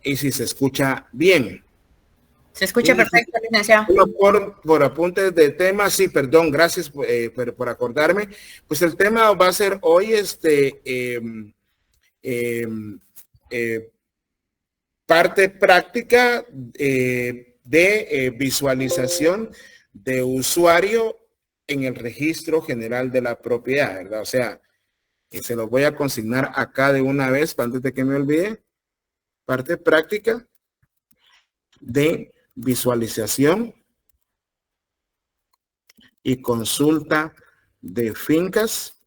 y si se escucha bien. Se escucha perfecto, licenciado. Por apuntes de tema, sí, perdón, gracias por acordarme. Pues el tema va a ser hoy parte práctica de visualización de usuario en el registro general de la propiedad, ¿verdad? O sea, se los voy a consignar acá de una vez antes de que me olvide. Parte práctica de visualización y consulta de fincas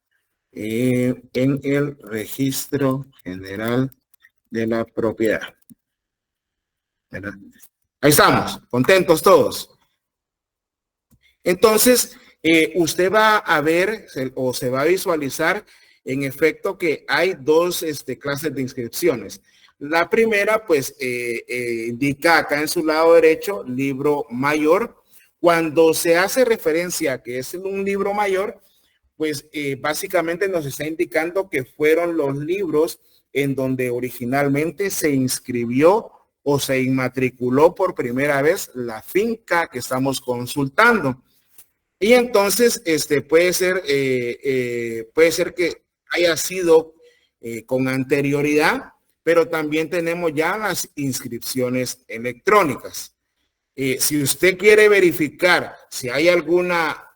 en el registro general de la propiedad. ¿Verdad? Ahí estamos, contentos todos. Entonces, usted va a ver o se va a visualizar en efecto que hay dos clases de inscripciones. La primera, pues, indica acá en su lado derecho, libro mayor. Cuando se hace referencia a que es un libro mayor, pues básicamente nos está indicando que fueron los libros en donde originalmente se inscribió o se inmatriculó por primera vez la finca que estamos consultando. Y entonces puede ser que haya sido con anterioridad, pero también tenemos ya las inscripciones electrónicas. Si usted quiere verificar si hay alguna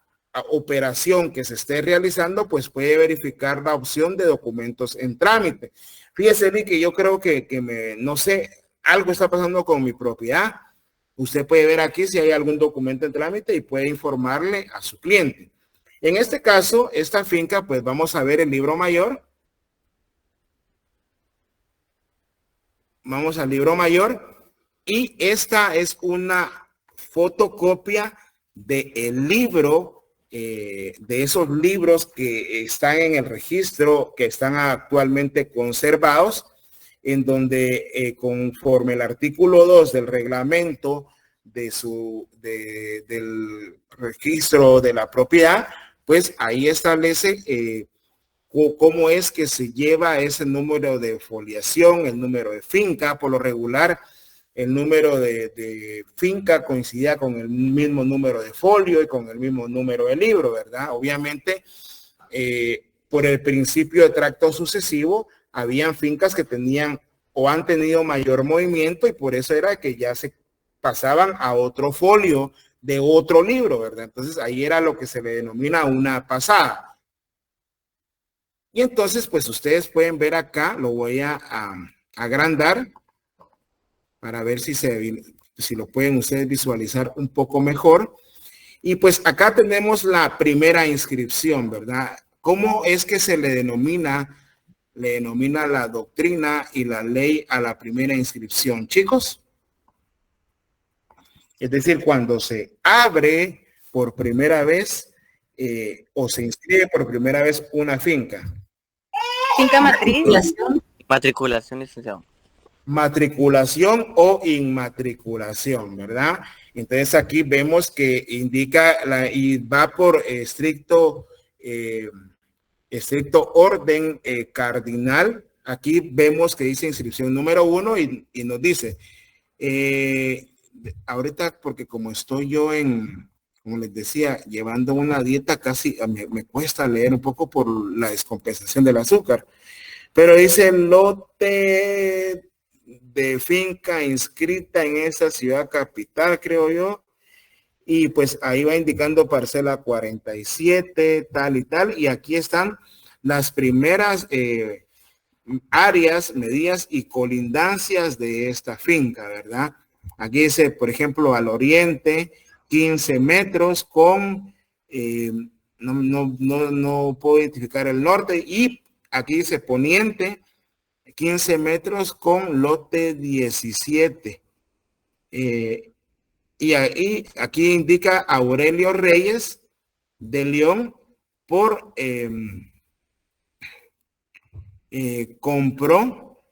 operación que se esté realizando, pues puede verificar la opción de documentos en trámite. Fíjese, que yo creo que no sé, algo está pasando con mi propiedad. Usted puede ver aquí si hay algún documento en trámite y puede informarle a su cliente. En este caso, esta finca, pues vamos a ver el libro mayor. Vamos al libro mayor y esta es una fotocopia del libro, de esos libros que están en el registro, que están actualmente conservados, en donde conforme el artículo 2 del reglamento del registro de la propiedad, pues ahí establece cómo es que se lleva ese número de foliación, el número de finca. Por lo regular, el número de finca coincidía con el mismo número de folio y con el mismo número de libro, ¿verdad? Obviamente, por el principio de tracto sucesivo, habían fincas que tenían o han tenido mayor movimiento y por eso era que ya se pasaban a otro folio de otro libro, ¿verdad? Entonces ahí era lo que se le denomina una pasada. Y entonces, pues ustedes pueden ver acá, lo voy a agrandar para ver si lo pueden ustedes visualizar un poco mejor. Y pues acá tenemos la primera inscripción, ¿verdad? ¿Cómo es que se le denomina? Le denomina la doctrina y la ley a la primera inscripción, chicos. Es decir, cuando se abre por primera vez o se inscribe por primera vez una finca. Finca matriz. Matriculación, licenciado. Matriculación o inmatriculación, ¿verdad? Entonces aquí vemos que indica y va por estricto orden cardinal. Aquí vemos que dice inscripción número 1 y nos dice, ahorita porque como estoy yo como les decía, llevando una dieta casi, me cuesta leer un poco por la descompensación del azúcar, pero dice lote de finca inscrita en esa ciudad capital, creo yo, y pues ahí va indicando parcela 47, tal y tal, y aquí están las primeras áreas, medidas y colindancias de esta finca, ¿verdad? Aquí dice, por ejemplo, al oriente, 15 metros con, no puedo identificar el norte, y aquí dice poniente, 15 metros con lote 17. Y ahí, aquí indica Aurelio Reyes de León por compró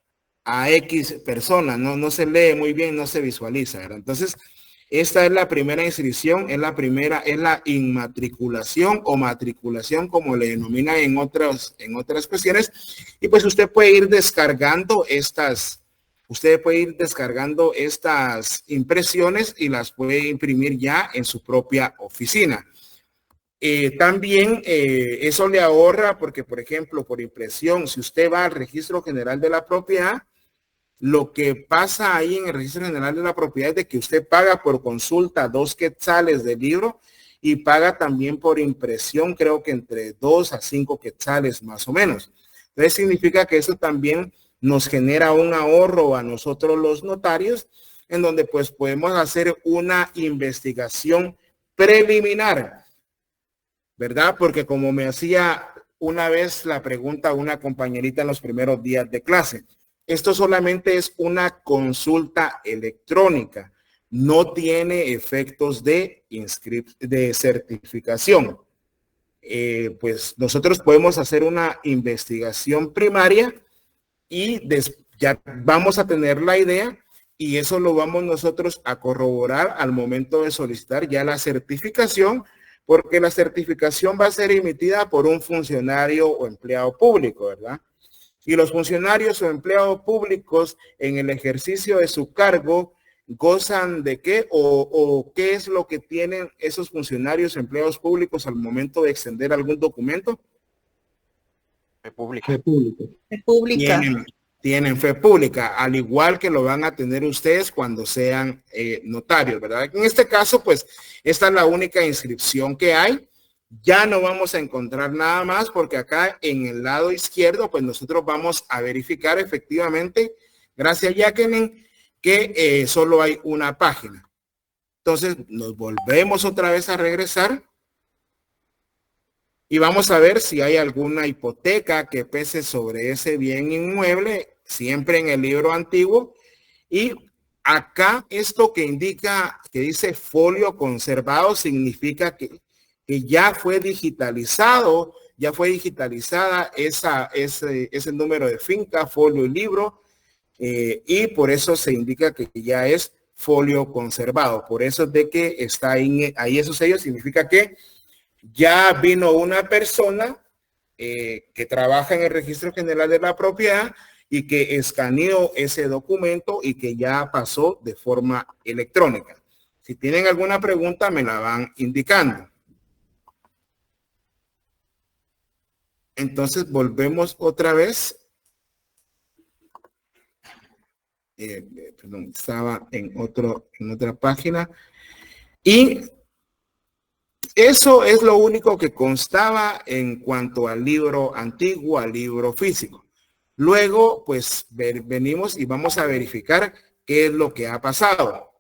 a X persona, no se lee muy bien, no se visualiza, ¿verdad? Entonces, esta es la primera inscripción, es la inmatriculación o matriculación, como le denominan en otras cuestiones, y pues usted puede ir descargando estas usted puede ir descargando estas impresiones y las puede imprimir ya en su propia oficina. También eso le ahorra porque, por ejemplo, por impresión, si usted va al Registro General de la Propiedad, lo que pasa ahí en el Registro General de la Propiedad es de que usted paga por consulta 2 quetzales de libro y paga también por impresión, creo que entre 2 a 5 quetzales más o menos. Entonces significa que eso también nos genera un ahorro a nosotros los notarios, en donde pues podemos hacer una investigación preliminar, ¿verdad? Porque como me hacía una vez la pregunta una compañerita en los primeros días de clase, esto solamente es una consulta electrónica, no tiene efectos de certificación. Pues nosotros podemos hacer una investigación primaria y ya vamos a tener la idea y eso lo vamos nosotros a corroborar al momento de solicitar ya la certificación, porque la certificación va a ser emitida por un funcionario o empleado público, ¿verdad? Y los funcionarios o empleados públicos en el ejercicio de su cargo gozan de qué o qué es lo que tienen esos funcionarios o empleados públicos al momento de extender algún documento. Fe pública. Tienen fe pública, al igual que lo van a tener ustedes cuando sean notarios, ¿verdad? En este caso, pues, esta es la única inscripción que hay. Ya no vamos a encontrar nada más porque acá en el lado izquierdo, pues nosotros vamos a verificar efectivamente, gracias a Jacqueline, que solo hay una página. Entonces nos volvemos otra vez a regresar y vamos a ver si hay alguna hipoteca que pese sobre ese bien inmueble, siempre en el libro antiguo. Y acá esto que indica, que dice folio conservado, significa que ya fue digitalizado, ya fue digitalizada ese número de finca, folio y libro, y por eso se indica que ya es folio conservado. Por eso es de que está ahí esos sellos, significa que ya vino una persona que trabaja en el Registro General de la Propiedad y que escaneó ese documento y que ya pasó de forma electrónica. Si tienen alguna pregunta, me la van indicando. Entonces volvemos otra vez. Perdón, estaba en otra página. Y eso es lo único que constaba en cuanto al libro antiguo, al libro físico. Luego, pues venimos y vamos a verificar qué es lo que ha pasado.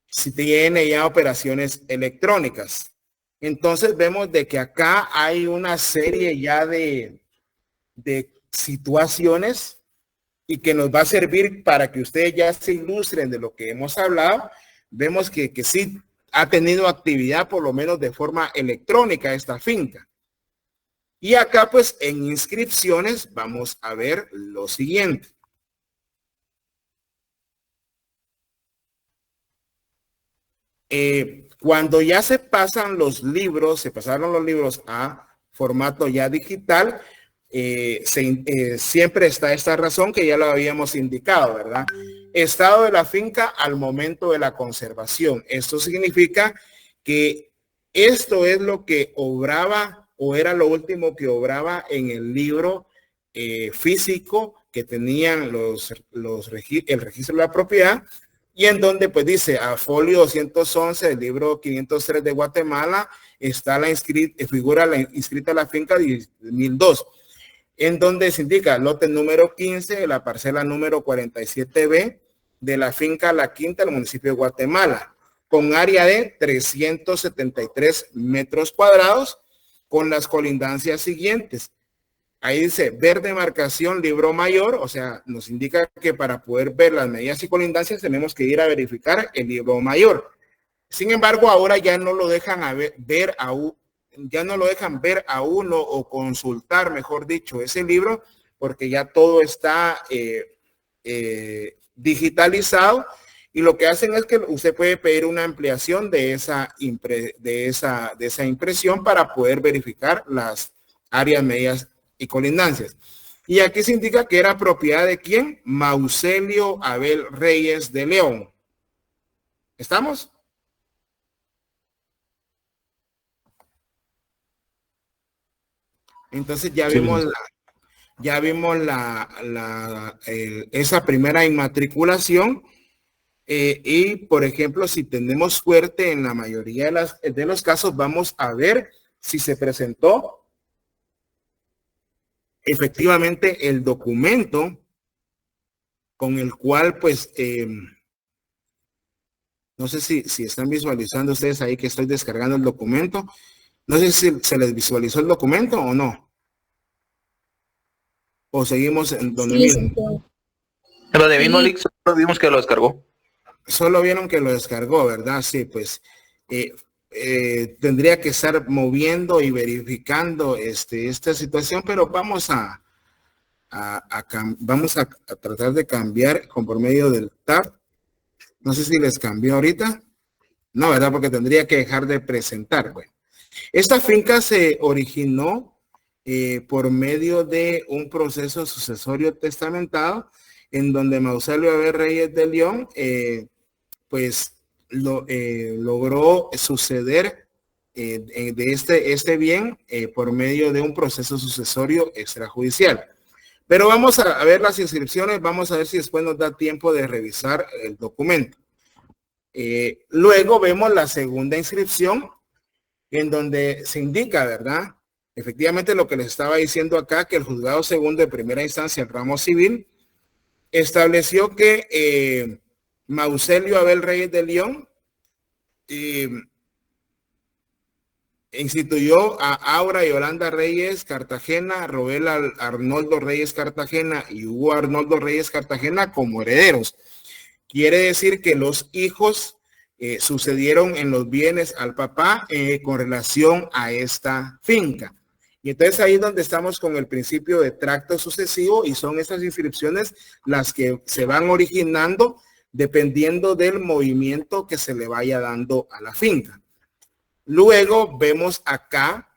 Si tiene ya operaciones electrónicas. Entonces vemos de que acá hay una serie ya de situaciones y que nos va a servir para que ustedes ya se ilustren de lo que hemos hablado. Vemos que sí ha tenido actividad por lo menos de forma electrónica esta finca. Y acá pues en inscripciones vamos a ver lo siguiente. Cuando ya se pasaron los libros a formato ya digital, siempre está esta razón que ya lo habíamos indicado, ¿verdad? Estado de la finca al momento de la conservación. Esto significa que esto es lo que obraba o era lo último que obraba en el libro físico que tenían el registro de la propiedad. Y en donde pues dice a folio 211 del libro 503 de Guatemala está figura inscrita la finca 1002, en donde se indica lote número 15 de la parcela número 47B de la finca La Quinta del municipio de Guatemala, con área de 373 metros cuadrados, con las colindancias siguientes. Ahí dice ver demarcación libro mayor, o sea, nos indica que para poder ver las medidas y colindancias tenemos que ir a verificar el libro mayor. Sin embargo, ahora ya no lo dejan ver a uno o consultar, mejor dicho, ese libro, porque ya todo está digitalizado, y lo que hacen es que usted puede pedir una ampliación de esa impresión para poder verificar las áreas, medidas y colindancias. Y aquí se indica que era propiedad de ¿quién? Mauselio Abel Reyes de León. ¿Estamos? Entonces ya vimos esa primera inmatriculación. Y por ejemplo, si tenemos suerte, en la mayoría de los casos vamos a ver si se presentó efectivamente el documento con el cual, pues, no sé si están visualizando ustedes ahí que estoy descargando el documento. No sé si se les visualizó el documento o no. O seguimos en donde mismo. Lo de mismo link solo vimos que lo descargó. Solo vieron que lo descargó, ¿verdad? Sí, pues tendría que estar moviendo y verificando esta situación, pero vamos a tratar de cambiar por medio del tab. No sé si les cambió ahorita. No, ¿verdad? Porque tendría que dejar de presentar. Bueno, esta finca se originó por medio de un proceso sucesorio testamentado en donde Mauselio Abel Reyes de León pues logró suceder de este bien por medio de un proceso sucesorio extrajudicial. Pero vamos a ver las inscripciones, vamos a ver si después nos da tiempo de revisar el documento. Luego vemos la segunda inscripción en donde se indica, ¿verdad? Efectivamente lo que les estaba diciendo acá, que el juzgado segundo de primera instancia, el ramo civil, estableció que Mauselio Abel Reyes de León instituyó a Aura Yolanda Reyes Cartagena, Robel Arnoldo Reyes Cartagena y Hugo Arnoldo Reyes Cartagena como herederos. Quiere decir que los hijos sucedieron en los bienes al papá con relación a esta finca. Y entonces ahí es donde estamos con el principio de tracto sucesivo y son estas inscripciones las que se van originando dependiendo del movimiento que se le vaya dando a la finca. Luego vemos acá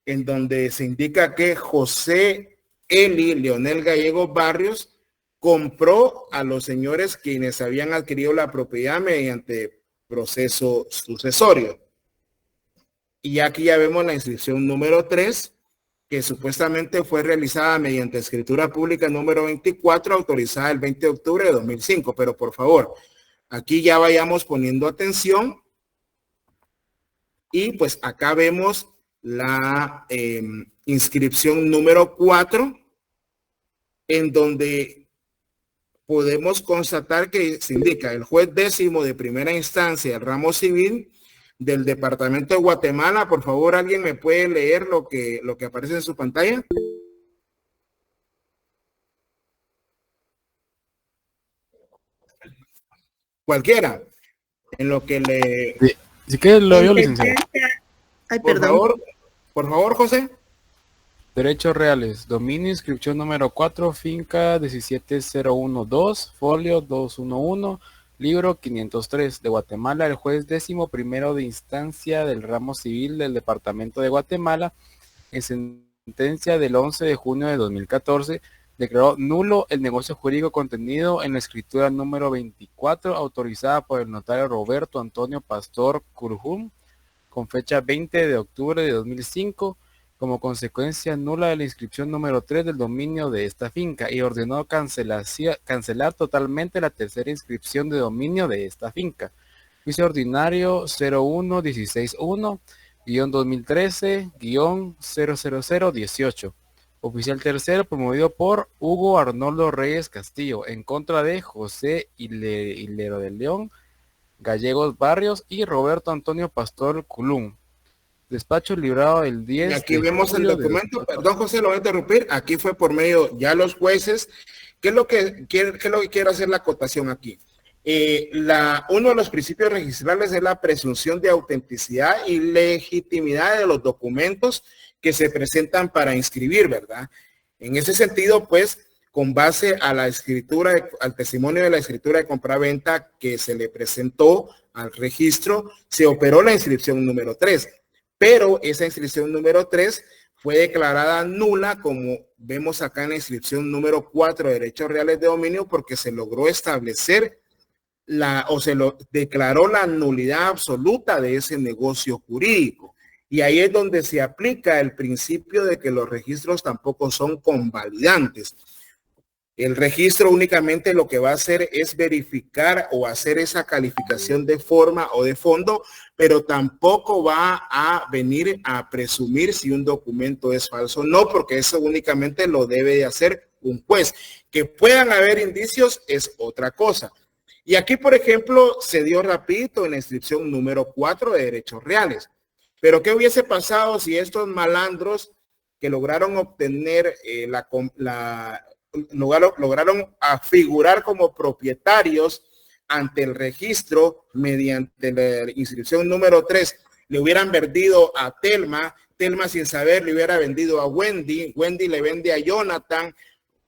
en donde se indica que José Eli Leonel Gallego Barrios compró a los señores quienes habían adquirido la propiedad mediante proceso sucesorio. Y aquí ya vemos la inscripción número 3, que supuestamente fue realizada mediante escritura pública número 24, autorizada el 20 de octubre de 2005. Pero por favor, aquí ya vayamos poniendo atención. Y pues acá vemos la inscripción número 4, en donde podemos constatar que se indica el juez décimo de primera instancia del ramo civil del departamento de Guatemala. Por favor, ¿alguien me puede leer lo que aparece en su pantalla? Cualquiera. En lo que le... Sí, si quieres lo yo, licenciado. Ay, Por perdón. favor, José. Derechos reales. Dominio, inscripción número 4, finca 17012, folio 211, libro 503 de Guatemala. El juez décimo primero de instancia del ramo civil del departamento de Guatemala, en sentencia del 11 de junio de 2014, declaró nulo el negocio jurídico contenido en la escritura número 24, autorizada por el notario Roberto Antonio Pastor Curjum, con fecha 20 de octubre de 2005, como consecuencia nula de la inscripción número 3 del dominio de esta finca, y ordenó cancelar totalmente la tercera inscripción de dominio de esta finca. Juicio ordinario 0116-1-2013-00018. Oficial tercero promovido por Hugo Arnoldo Reyes Castillo en contra de José Hilero de León Gallegos Barrios y Roberto Antonio Pastor Culum. Despacho librado el 10. Y aquí vemos el documento. Perdón, José, lo voy a interrumpir. Aquí fue por medio ya los jueces. ¿Qué es lo que quiero hacer la acotación aquí? Uno de los principios registrales es la presunción de autenticidad y legitimidad de los documentos que se presentan para inscribir, ¿verdad? En ese sentido, pues, con base a la escritura, al testimonio de la escritura de compraventa que se le presentó al registro, se operó la inscripción número 3. Pero esa inscripción número 3 fue declarada nula, como vemos acá en la inscripción número 4 de derechos reales de dominio, porque se logró establecer se lo declaró la nulidad absoluta de ese negocio jurídico. Y ahí es donde se aplica el principio de que los registros tampoco son convalidantes. El registro únicamente lo que va a hacer es verificar o hacer esa calificación de forma o de fondo, pero tampoco va a venir a presumir si un documento es falso o no, porque eso únicamente lo debe de hacer un juez. Que puedan haber indicios es otra cosa. Y aquí, por ejemplo, se dio rapidito en la inscripción número 4 de derechos reales. Pero ¿qué hubiese pasado si estos malandros que lograron obtener lograron figurar como propietarios ante el registro mediante la inscripción número 3, le hubieran vendido a Telma, Telma sin saber le hubiera vendido a Wendy, Wendy le vende a Jonathan,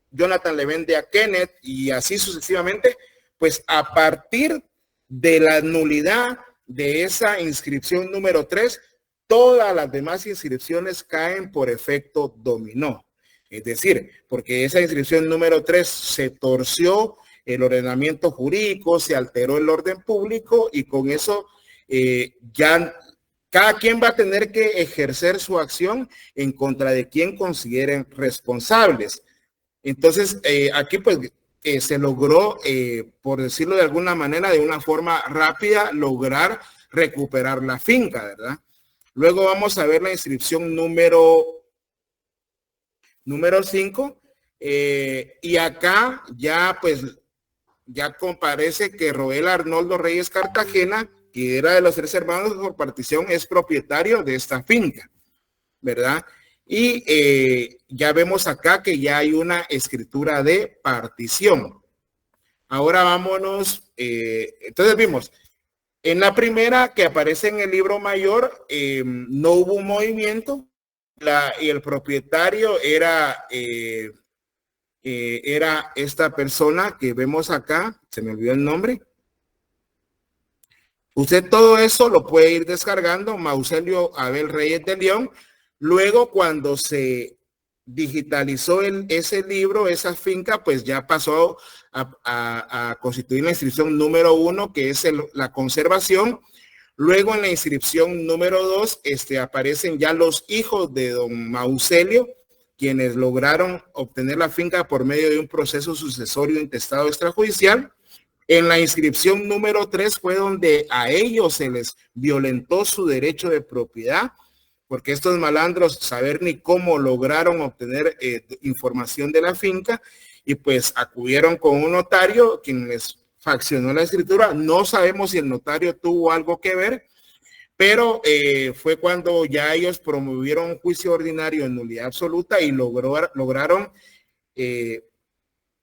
Jonathan le vende a Kenneth y así sucesivamente? Pues a partir de la nulidad de esa inscripción número 3, todas las demás inscripciones caen por efecto dominó. Es decir, porque esa inscripción número 3 se torció el ordenamiento jurídico, se alteró el orden público y con eso ya cada quien va a tener que ejercer su acción en contra de quien consideren responsables. Entonces, aquí pues se logró, por decirlo de alguna manera, de una forma rápida, lograr recuperar la finca, ¿verdad? Luego vamos a ver la inscripción número 5, y acá ya pues ya comparece que Roel Arnoldo Reyes Cartagena, que era de los 3 hermanos por partición, es propietario de esta finca, ¿verdad? Y ya vemos acá que ya hay una escritura de partición. Ahora vámonos, entonces vimos, en la primera que aparece en el libro mayor, no hubo un movimiento, y el propietario era esta persona que vemos acá, se me olvidó el nombre. Usted todo eso lo puede ir descargando, Mauselio Abel Reyes de León. Luego, cuando se digitalizó ese libro, esa finca, pues ya pasó a constituir la inscripción número 1, que es la conservación. Luego en la inscripción número 2 aparecen ya los hijos de don Mauselio, quienes lograron obtener la finca por medio de un proceso sucesorio intestado extrajudicial. En la inscripción número 3 fue donde a ellos se les violentó su derecho de propiedad, porque estos malandros saber ni cómo lograron obtener información de la finca y pues acudieron con un notario quien les faccionó la escritura. No sabemos si el notario tuvo algo que ver, pero fue cuando ya ellos promovieron un juicio ordinario en nulidad absoluta y lograron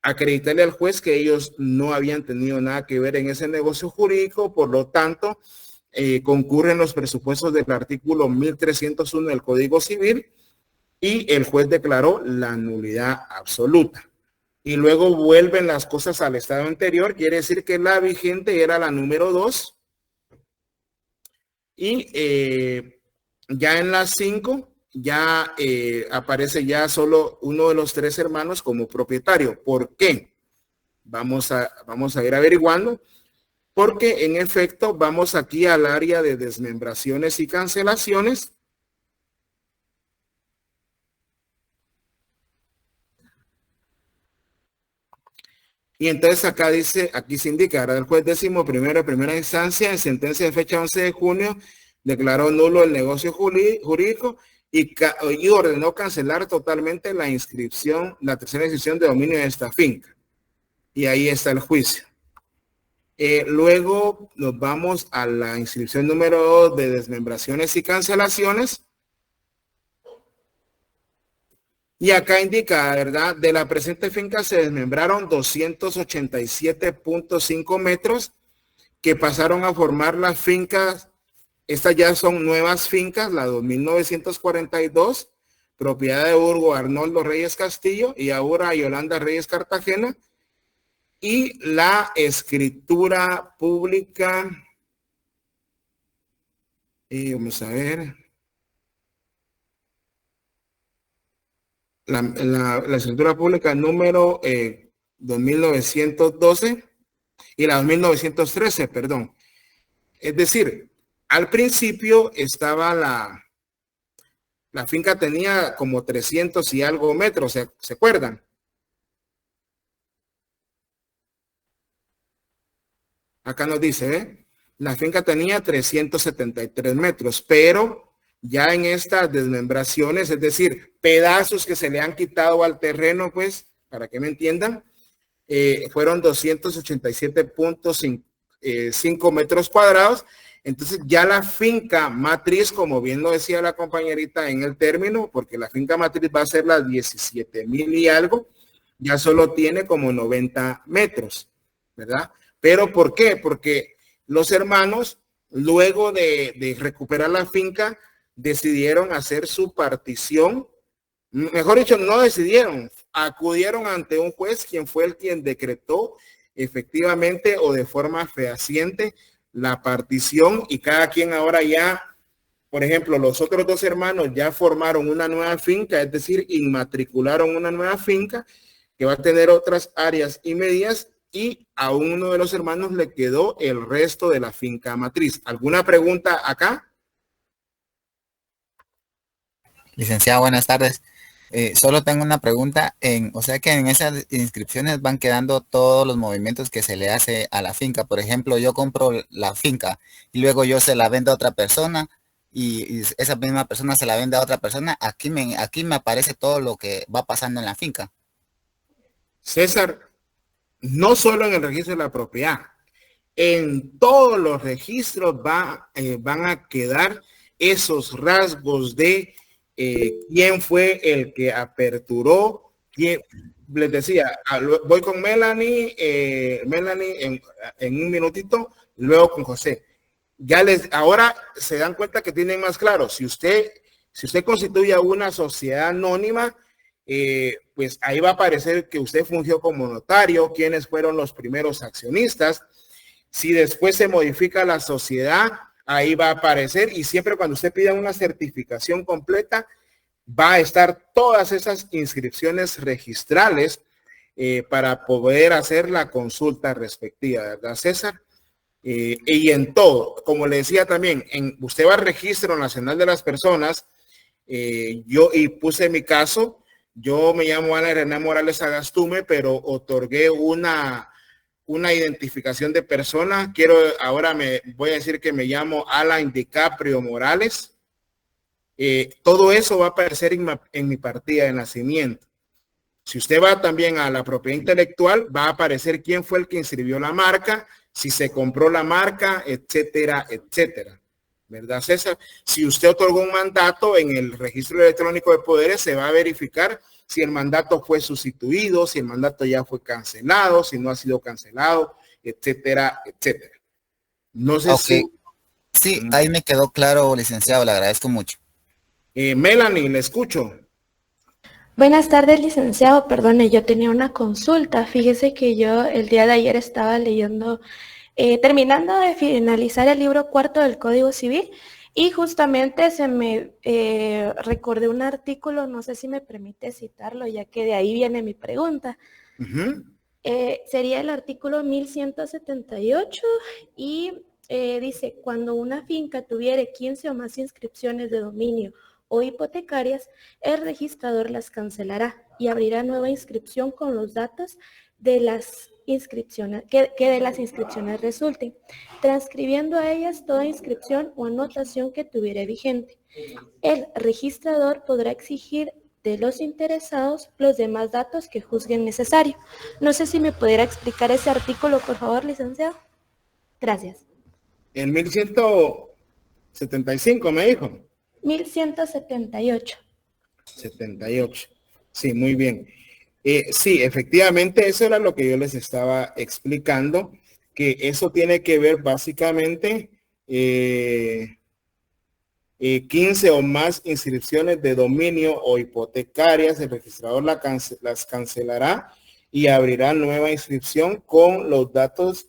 acreditarle al juez que ellos no habían tenido nada que ver en ese negocio jurídico. Por lo tanto, concurren los presupuestos del artículo 1301 del Código Civil y el juez declaró la nulidad absoluta. Y luego vuelven las cosas al estado anterior, quiere decir que la vigente era la número 2 y ya en la 5 ya aparece ya solo uno de los 3 hermanos como propietario. ¿Por qué? Vamos a ir averiguando, porque en efecto vamos aquí al área de desmembraciones y cancelaciones. Y entonces acá dice, aquí se indica, el juez 11º de primera instancia, en sentencia de fecha 11 de junio, declaró nulo el negocio jurídico y ordenó cancelar totalmente la inscripción, la tercera inscripción de dominio de esta finca. Y ahí está el juicio. Luego nos vamos a la inscripción número 2 de desmembraciones y cancelaciones. Y acá indica, ¿verdad? De la presente finca se desmembraron 287.5 metros que pasaron a formar las fincas. Estas ya son nuevas fincas, la 2942, propiedad de Hugo Arnoldo Reyes Castillo y ahora Yolanda Reyes Cartagena. Y la escritura pública, vamos a ver. la escritura pública número 2912 y la 2913, perdón. Es decir, al principio estaba la finca tenía como 300 y algo metros, ¿se acuerdan? Acá nos dice, la finca tenía 373 metros, pero ya en estas desmembraciones, es decir, pedazos que se le han quitado al terreno, pues, para que me entiendan, fueron 287.5 metros cuadrados. Entonces ya la finca matriz, como bien lo decía la compañerita en el término, porque la finca matriz va a ser las 17,000 y algo, ya solo tiene como 90 metros, ¿verdad? Pero ¿por qué? Porque los hermanos, luego de recuperar la finca, decidieron hacer su partición. Mejor dicho, no decidieron, acudieron ante un juez, quien fue el quien decretó efectivamente o de forma fehaciente la partición, y cada quien ahora ya, por ejemplo, los otros dos hermanos ya formaron una nueva finca, es decir, inmatricularon una nueva finca que va a tener otras áreas y medidas, y a uno de los hermanos le quedó el resto de la finca matriz. ¿Alguna pregunta acá? Licenciado, buenas tardes. Solo tengo una pregunta. O sea que en esas inscripciones van quedando todos los movimientos que se le hace a la finca. Por ejemplo, yo compro la finca y luego yo se la vendo a otra persona y esa misma persona se la vende a otra persona. Aquí me aparece todo lo que va pasando en la finca. César, no solo en el registro de la propiedad, en todos los registros van a quedar esos rasgos de quién fue el que aperturó, quién, les decía, voy con Melanie en un minutito, luego con José. Ahora se dan cuenta que tienen más claro, si usted constituye una sociedad anónima, pues ahí va a aparecer que usted fungió como notario, quiénes fueron los primeros accionistas. Si después se modifica la sociedad, ahí va a aparecer, y siempre cuando usted pida una certificación completa, va a estar todas esas inscripciones registrales para poder hacer la consulta respectiva, ¿verdad, César? Y en todo, como le decía también, usted va al Registro Nacional de las Personas, y puse mi caso. Yo me llamo Ana René Morales Agastume, pero otorgué una identificación de persona. Ahora me voy a decir que me llamo Alan DiCaprio Morales. Todo eso va a aparecer en mi partida de nacimiento. Si usted va también a la propiedad intelectual, va a aparecer quién fue el que inscribió la marca, si se compró la marca, etcétera, etcétera. ¿Verdad, César? Si usted otorgó un mandato en el registro electrónico de poderes, se va a verificar si el mandato fue sustituido, si el mandato ya fue cancelado, si no ha sido cancelado, etcétera, etcétera. No sé si... Sí, ahí me quedó claro, licenciado, le agradezco mucho. Melanie, le escucho. Buenas tardes, licenciado. Perdone, yo tenía una consulta. Fíjese que yo el día de ayer estaba leyendo, terminando de finalizar el libro cuarto del Código Civil, y justamente se me recordé un artículo, no sé si me permite citarlo, ya que de ahí viene mi pregunta. Sería el artículo 1178 y dice, cuando una finca tuviere 15 o más inscripciones de dominio o hipotecarias, el registrador las cancelará y abrirá nueva inscripción con los datos de las inscripciones que de las inscripciones resulten, transcribiendo a ellas toda inscripción o anotación que tuviera vigente. El registrador podrá exigir de los interesados los demás datos que juzguen necesario. No sé si me pudiera explicar ese artículo, por favor, licenciado. Gracias. El 1175 me dijo. 1178. 78. Sí, muy bien. Sí, efectivamente, eso era lo que yo les estaba explicando, que eso tiene que ver básicamente 15 o más inscripciones de dominio o hipotecarias, el registrador las cancelará y abrirá nueva inscripción con los datos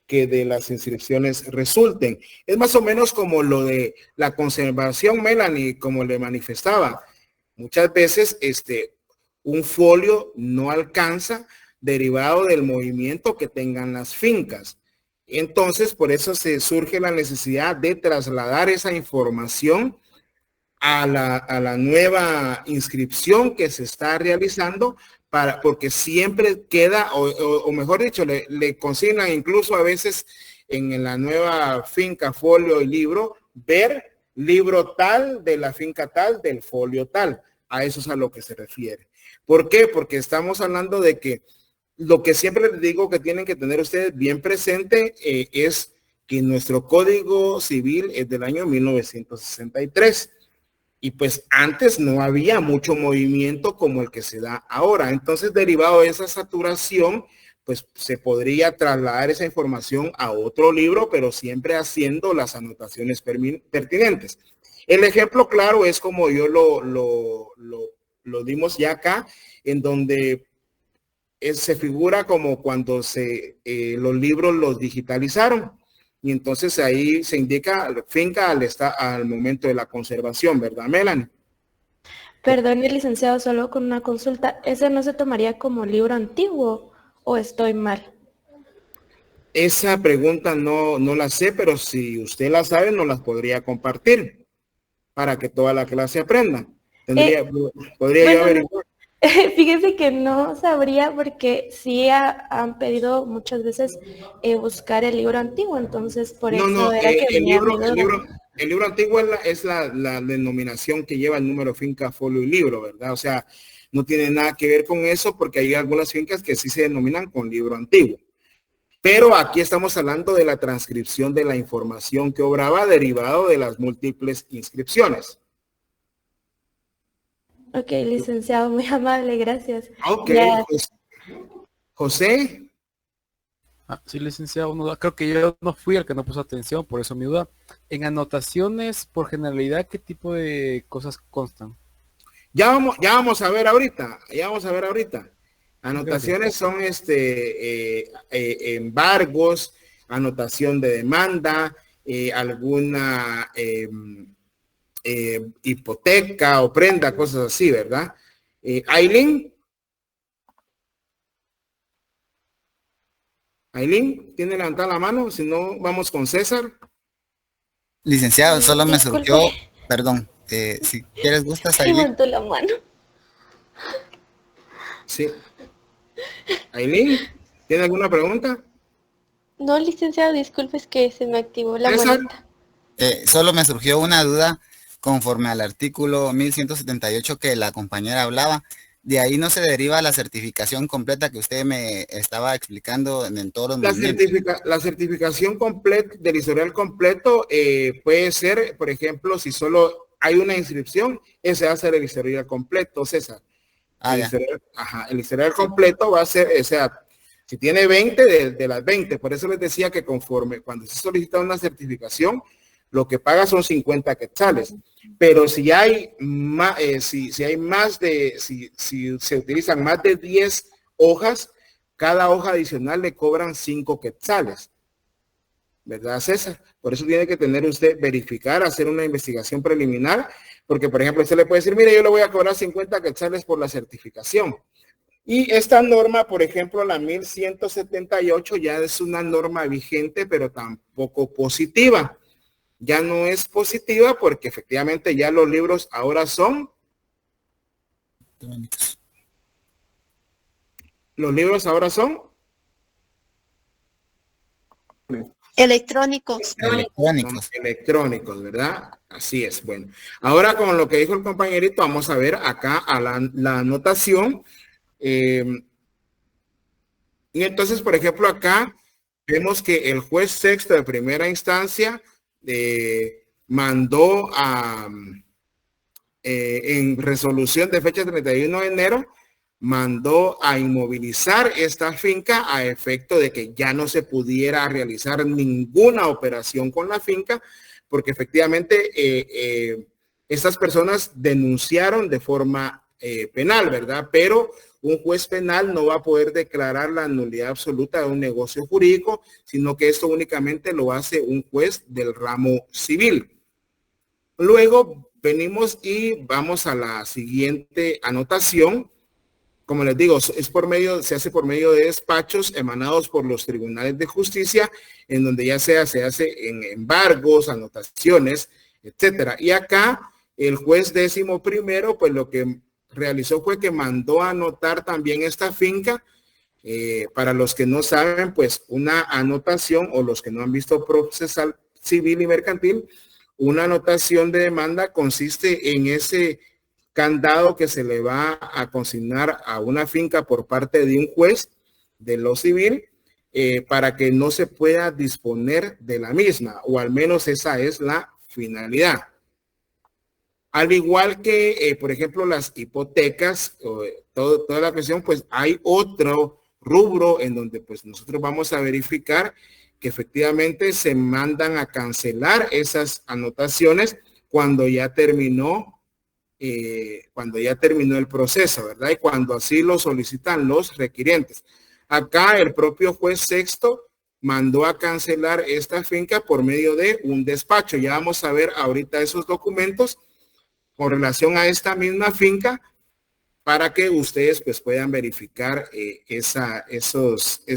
que de las inscripciones resulten. Es más o menos como lo de la conservación, Melanie, como le manifestaba. Muchas veces un folio no alcanza derivado del movimiento que tengan las fincas. Entonces, por eso se surge la necesidad de trasladar esa información a la nueva inscripción que se está realizando, porque siempre queda, o mejor dicho, le consignan incluso a veces en la nueva finca, folio y libro, ver libro tal de la finca tal, del folio tal. A eso es a lo que se refiere. ¿Por qué? Porque estamos hablando de que lo que siempre les digo que tienen que tener ustedes bien presente es que nuestro Código Civil es del año 1963. Y pues antes no había mucho movimiento como el que se da ahora. Entonces, derivado de esa saturación, pues se podría trasladar esa información a otro libro, pero siempre haciendo las anotaciones pertinentes. El ejemplo claro es como yo lo dimos ya acá, en donde se figura como cuando los libros los digitalizaron. Y entonces ahí se indica finca al momento de la conservación, ¿verdad, Melanie? Perdón, licenciado, solo con una consulta. ¿Ese no se tomaría como libro antiguo o estoy mal? Esa pregunta no la sé, pero si usted la sabe, nos las podría compartir para que toda la clase aprenda. Podría yo averiguar. Fíjese que no sabría porque sí han pedido muchas veces buscar el libro antiguo, entonces por eso era que el venía libro antiguo es la denominación que lleva el número finca, folio y libro, ¿verdad? O sea, no tiene nada que ver con eso porque hay algunas fincas que sí se denominan con libro antiguo. Pero aquí estamos hablando de la transcripción de la información que obraba derivado de las múltiples inscripciones. Ok, licenciado, muy amable, gracias. Ok, pues, José. Sí, licenciado, creo que yo no fui el que no puso atención, por eso mi duda. En anotaciones, por generalidad, ¿qué tipo de cosas constan? Ya vamos a ver ahorita, Anotaciones son embargos, anotación de demanda, alguna hipoteca o prenda, cosas así, ¿verdad? Aileen, ¿tiene levantada la mano? Si no, vamos con César. Licenciado, solo me Disculpe. surgió, perdón, si quieres gustas ahí. Levantó la mano. Sí. Aileen, ¿tiene alguna pregunta? No, licenciado, disculpe, es que se me activó la César. boleta. Solo me surgió una duda conforme al artículo 1178 que la compañera hablaba. De ahí no se deriva la certificación completa que usted me estaba explicando en todos los movimientos. La certificación completa del historial completo puede ser, por ejemplo, si solo hay una inscripción, ese va a ser el historial completo, César. El historial completo va a ser, o sea, si tiene 20 de las 20, por eso les decía que conforme cuando se solicita una certificación, lo que paga son 50 quetzales. Pero si hay más, si se utilizan más de 10 hojas, cada hoja adicional le cobran 5 quetzales. ¿Verdad, César? Por eso tiene que tener usted, verificar, hacer una investigación preliminar, porque, por ejemplo, usted le puede decir, mire, yo le voy a cobrar 50 quetzales por la certificación. Y esta norma, por ejemplo, la 1178, ya es una norma vigente, pero tampoco positiva. Ya no es positiva porque efectivamente ya los libros ahora son. Los libros ahora son. Electrónicos. Electrónicos, ¿verdad? Así es. Bueno, ahora con lo que dijo el compañerito, vamos a ver acá a la anotación. Y entonces, por ejemplo, acá vemos que el juez sexto de primera instancia mandó en resolución de fecha 31 de enero, mandó a inmovilizar esta finca a efecto de que ya no se pudiera realizar ninguna operación con la finca, porque efectivamente estas personas denunciaron de forma penal, ¿verdad? Pero un juez penal no va a poder declarar la nulidad absoluta de un negocio jurídico, sino que esto únicamente lo hace un juez del ramo civil. Luego venimos y vamos a la siguiente anotación, como les digo, se hace por medio de despachos emanados por los tribunales de justicia, en donde ya se hace en embargos, anotaciones, etcétera. Y acá el juez 11º, pues lo que realizó fue que mandó a anotar también esta finca. Para los que no saben, pues una anotación, o los que no han visto procesal civil y mercantil, una anotación de demanda consiste en ese candado que se le va a consignar a una finca por parte de un juez de lo civil, para que no se pueda disponer de la misma, o al menos esa es la finalidad. Al igual que, por ejemplo, las hipotecas, toda la cuestión, pues hay otro rubro en donde pues nosotros vamos a verificar que efectivamente se mandan a cancelar esas anotaciones cuando ya terminó el proceso, ¿verdad? Y cuando así lo solicitan los requirientes. Acá el propio juez 6º mandó a cancelar esta finca por medio de un despacho. Ya vamos a ver ahorita esos documentos con relación a esta misma finca, para que ustedes pues puedan verificar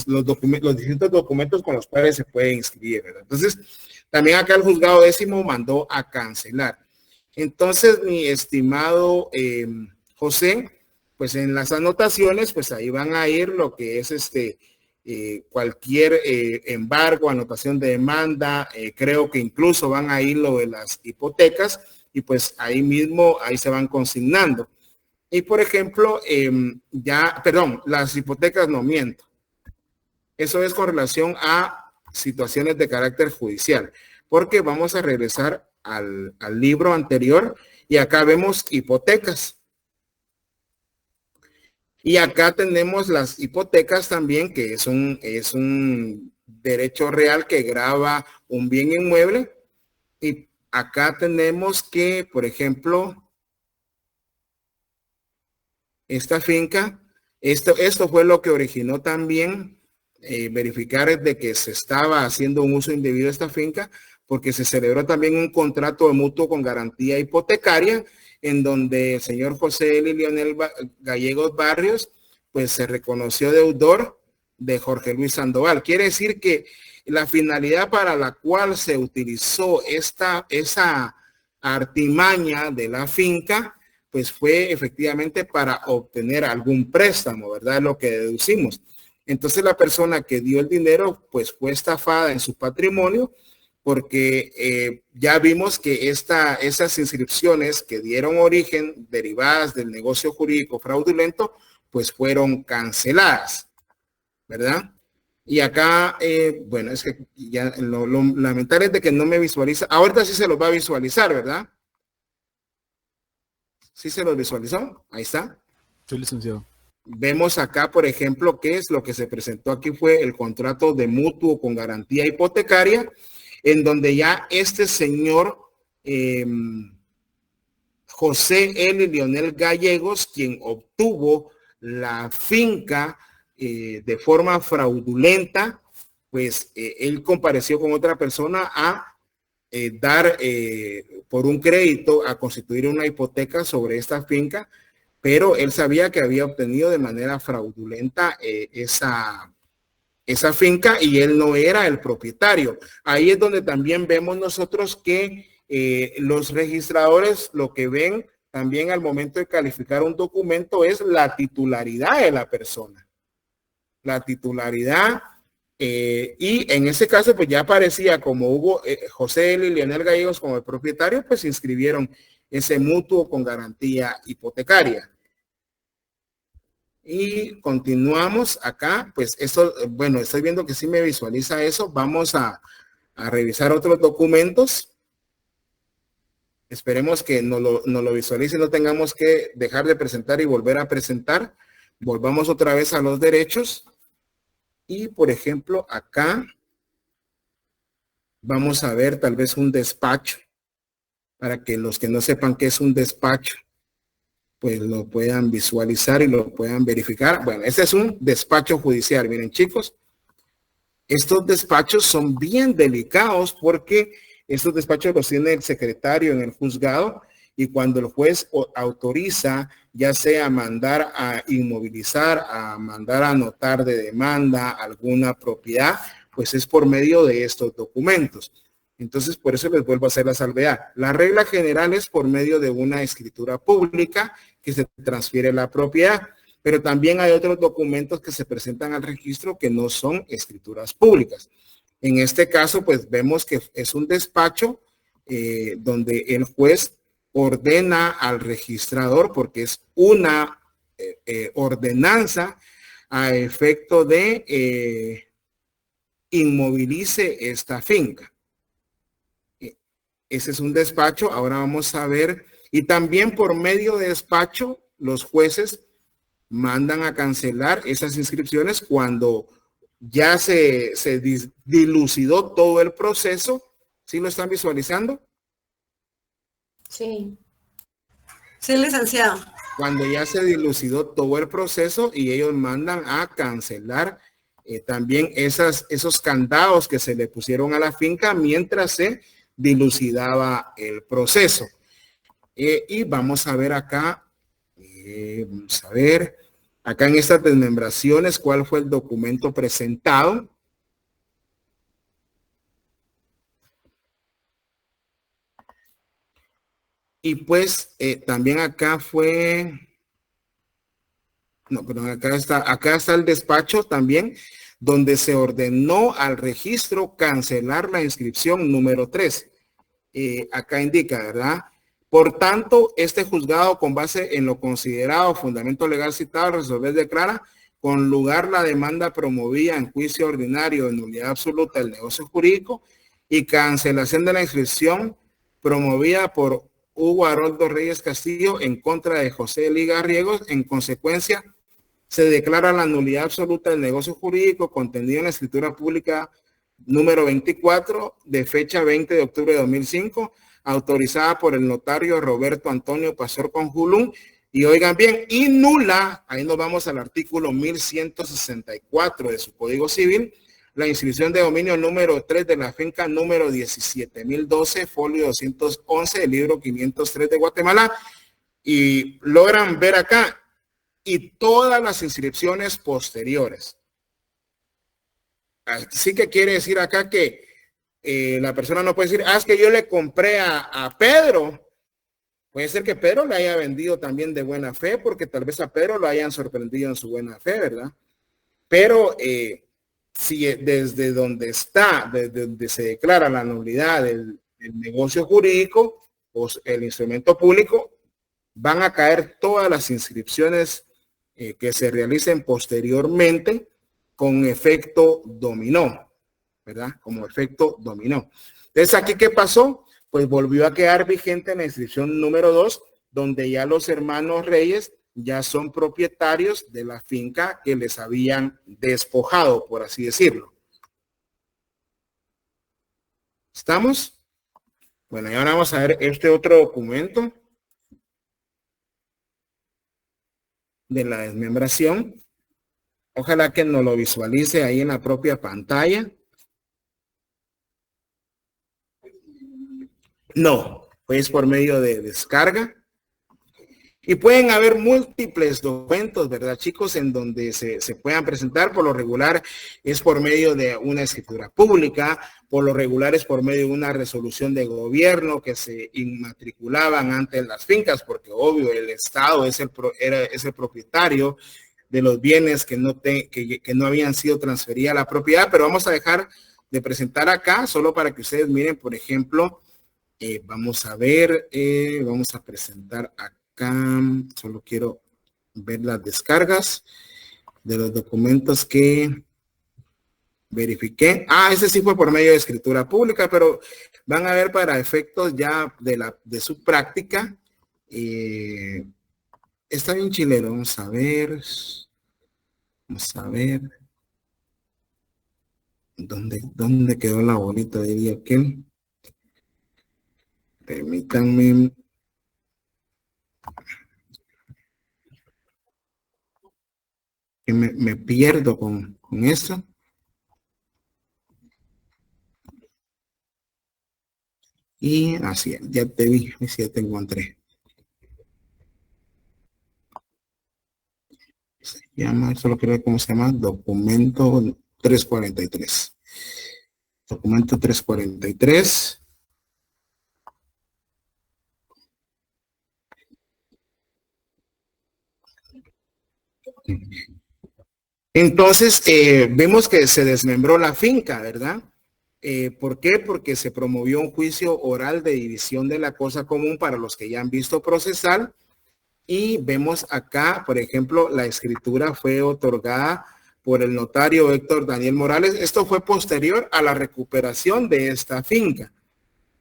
los distintos documentos con los cuales se puede inscribir, ¿verdad? Entonces, también acá el juzgado 10º mandó a cancelar. Entonces, mi estimado José, pues en las anotaciones, pues ahí van a ir lo que es cualquier embargo, anotación de demanda, creo que incluso van a ir lo de las hipotecas, y pues ahí mismo, ahí se van consignando. Y por ejemplo, las hipotecas no miento. Eso es con relación a situaciones de carácter judicial, porque vamos a regresar al libro anterior y acá vemos hipotecas. Y acá tenemos las hipotecas también, que es un derecho real que grava un bien inmueble. Y acá tenemos que, por ejemplo, esta finca, esto fue lo que originó también verificar de que se estaba haciendo un uso indebido de esta finca, porque se celebró también un contrato de mutuo con garantía hipotecaria, en donde el señor José Eli Leonel Gallegos Barrios, pues se reconoció deudor de Jorge Luis Sandoval. Quiere decir que la finalidad para la cual se utilizó esa artimaña de la finca, pues fue efectivamente para obtener algún préstamo, ¿verdad? Es lo que deducimos. Entonces la persona que dio el dinero, pues fue estafada en su patrimonio, porque ya vimos que esas inscripciones que dieron origen, derivadas del negocio jurídico fraudulento, pues fueron canceladas, ¿verdad? Y acá, bueno, es que ya lo lamentable es de que no me visualiza. Ahorita sí se los va a visualizar, ¿verdad? ¿Sí se los visualizó? Ahí está. Sí, licenciado. Vemos acá, por ejemplo, qué es lo que se presentó aquí fue el contrato de mutuo con garantía hipotecaria, en donde ya este señor José Eli Leonel Gallegos, quien obtuvo la finca de forma fraudulenta, pues él compareció con otra persona a dar por un crédito a constituir una hipoteca sobre esta finca, pero él sabía que había obtenido de manera fraudulenta esa finca y él no era el propietario. Ahí es donde también vemos nosotros que los registradores lo que ven también al momento de calificar un documento es la titularidad de la persona. La titularidad, y en ese caso pues ya aparecía como hubo José Eli Leonel Gallegos como el propietario, pues inscribieron ese mutuo con garantía hipotecaria. Y continuamos acá, pues eso, bueno, estoy viendo que sí me visualiza eso. Vamos a revisar otros documentos. Esperemos que no lo visualice y no tengamos que dejar de presentar y volver a presentar. Volvamos otra vez a los derechos. Y, por ejemplo, acá vamos a ver tal vez un despacho, para que los que no sepan qué es un despacho, pues lo puedan visualizar y lo puedan verificar. Bueno, este es un despacho judicial. Miren, chicos, estos despachos son bien delicados porque estos despachos los tiene el secretario en el juzgado y cuando el juez autoriza, ya sea mandar a inmovilizar, a mandar a anotar de demanda alguna propiedad, pues es por medio de estos documentos. Entonces, por eso les vuelvo a hacer la salvedad. La regla general es por medio de una escritura pública que se transfiere la propiedad, pero también hay otros documentos que se presentan al registro que no son escrituras públicas. En este caso, pues vemos que es un despacho donde el juez ordena al registrador, porque es una ordenanza a efecto de inmovilice esta finca. Ese es un despacho. Ahora vamos a ver, y también por medio de despacho, los jueces mandan a cancelar esas inscripciones cuando ya se dilucidó todo el proceso. ¿Sí lo están visualizando? Sí. Sí, licenciado. Cuando ya se dilucidó todo el proceso y ellos mandan a cancelar también esos candados que se le pusieron a la finca mientras se dilucidaba el proceso. Y vamos a ver acá, vamos a ver acá en estas desmembraciones cuál fue el documento presentado. Y pues también acá fue, no, perdón, acá está el despacho también, donde se ordenó al registro cancelar la inscripción número 3. Acá indica, ¿verdad? Por tanto, este juzgado, con base en lo considerado fundamento legal citado, resolver declara con lugar la demanda promovida en juicio ordinario de nulidad absoluta del negocio jurídico y cancelación de la inscripción promovida por Hugo Haroldo Reyes Castillo en contra de José Liga Riegos. En consecuencia, se declara la nulidad absoluta del negocio jurídico contenido en la escritura pública número 24 de fecha 20 de octubre de 2005, autorizada por el notario Roberto Antonio Pastor Conjulum. Y oigan bien, y nula, ahí nos vamos al artículo 1164 de su Código Civil, la inscripción de dominio número 3 de la finca número 17.012, folio 211, del libro 503 de Guatemala. Y logran ver acá, y todas las inscripciones posteriores. Así que quiere decir acá que la persona no puede decir, es que yo le compré a Pedro. Puede ser que Pedro le haya vendido también de buena fe, porque tal vez a Pedro lo hayan sorprendido en su buena fe, ¿verdad? Pero si desde donde está, desde donde se declara la nulidad del negocio jurídico o el instrumento público, van a caer todas las inscripciones que se realicen posteriormente con efecto dominó, ¿verdad? Como efecto dominó. Entonces, ¿aquí qué pasó? Pues volvió a quedar vigente la inscripción número 2, donde ya los hermanos Reyes ya son propietarios de la finca que les habían despojado, por así decirlo. ¿Estamos? Bueno, y ahora vamos a ver este otro documento de la desmembración. Ojalá que nos lo visualice ahí en la propia pantalla. No, pues por medio de descarga. Y pueden haber múltiples documentos, ¿verdad, chicos? En donde se puedan presentar. Por lo regular es por medio de una escritura pública, por lo regular es por medio de una resolución de gobierno que se inmatriculaban ante las fincas, porque obvio el Estado es el propietario de los bienes que no habían sido transferidas a la propiedad. Pero vamos a dejar de presentar acá, solo para que ustedes miren, por ejemplo, vamos a ver, vamos a presentar acá. Solo quiero ver las descargas de los documentos que verifiqué. Ese sí fue por medio de escritura pública, pero van a ver para efectos ya de su práctica. Está bien chileno. Vamos a ver. Vamos a ver. ¿Dónde quedó la bolita? Diría que. Permítanme. Que me pierdo con esto. Y así, ya te vi, ya te encontré. llama, solo quiero ver cómo se llama, documento 343. Documento 343. Entonces, vemos que se desmembró la finca, ¿verdad? ¿Por qué? Porque se promovió un juicio oral de división de la cosa común para los que ya han visto procesal. Y vemos acá, por ejemplo, la escritura fue otorgada por el notario Héctor Daniel Morales. Esto fue posterior a la recuperación de esta finca.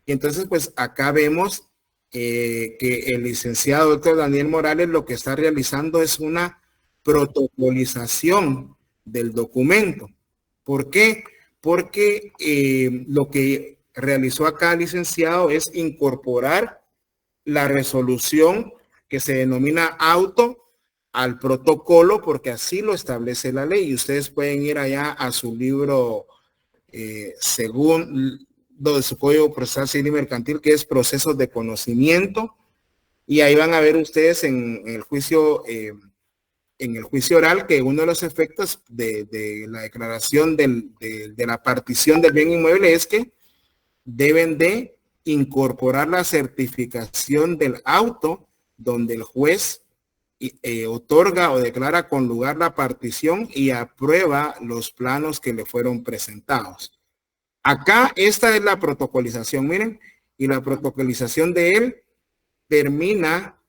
Y entonces, pues acá vemos que el licenciado Héctor Daniel Morales lo que está realizando es una protocolización del documento. ¿Por qué? Porque lo que realizó acá el licenciado es incorporar la resolución que se denomina auto al protocolo, porque así lo establece la ley. Y ustedes pueden ir allá a su libro según de su Código Procesal Civil y Mercantil, que es Procesos de Conocimiento, y ahí van a ver ustedes en el juicio oral que uno de los efectos de la declaración de la partición del bien inmueble es que deben de incorporar la certificación del auto donde el juez otorga o declara con lugar la partición y aprueba los planos que le fueron presentados. Acá esta es la protocolización, miren, y la protocolización de él termina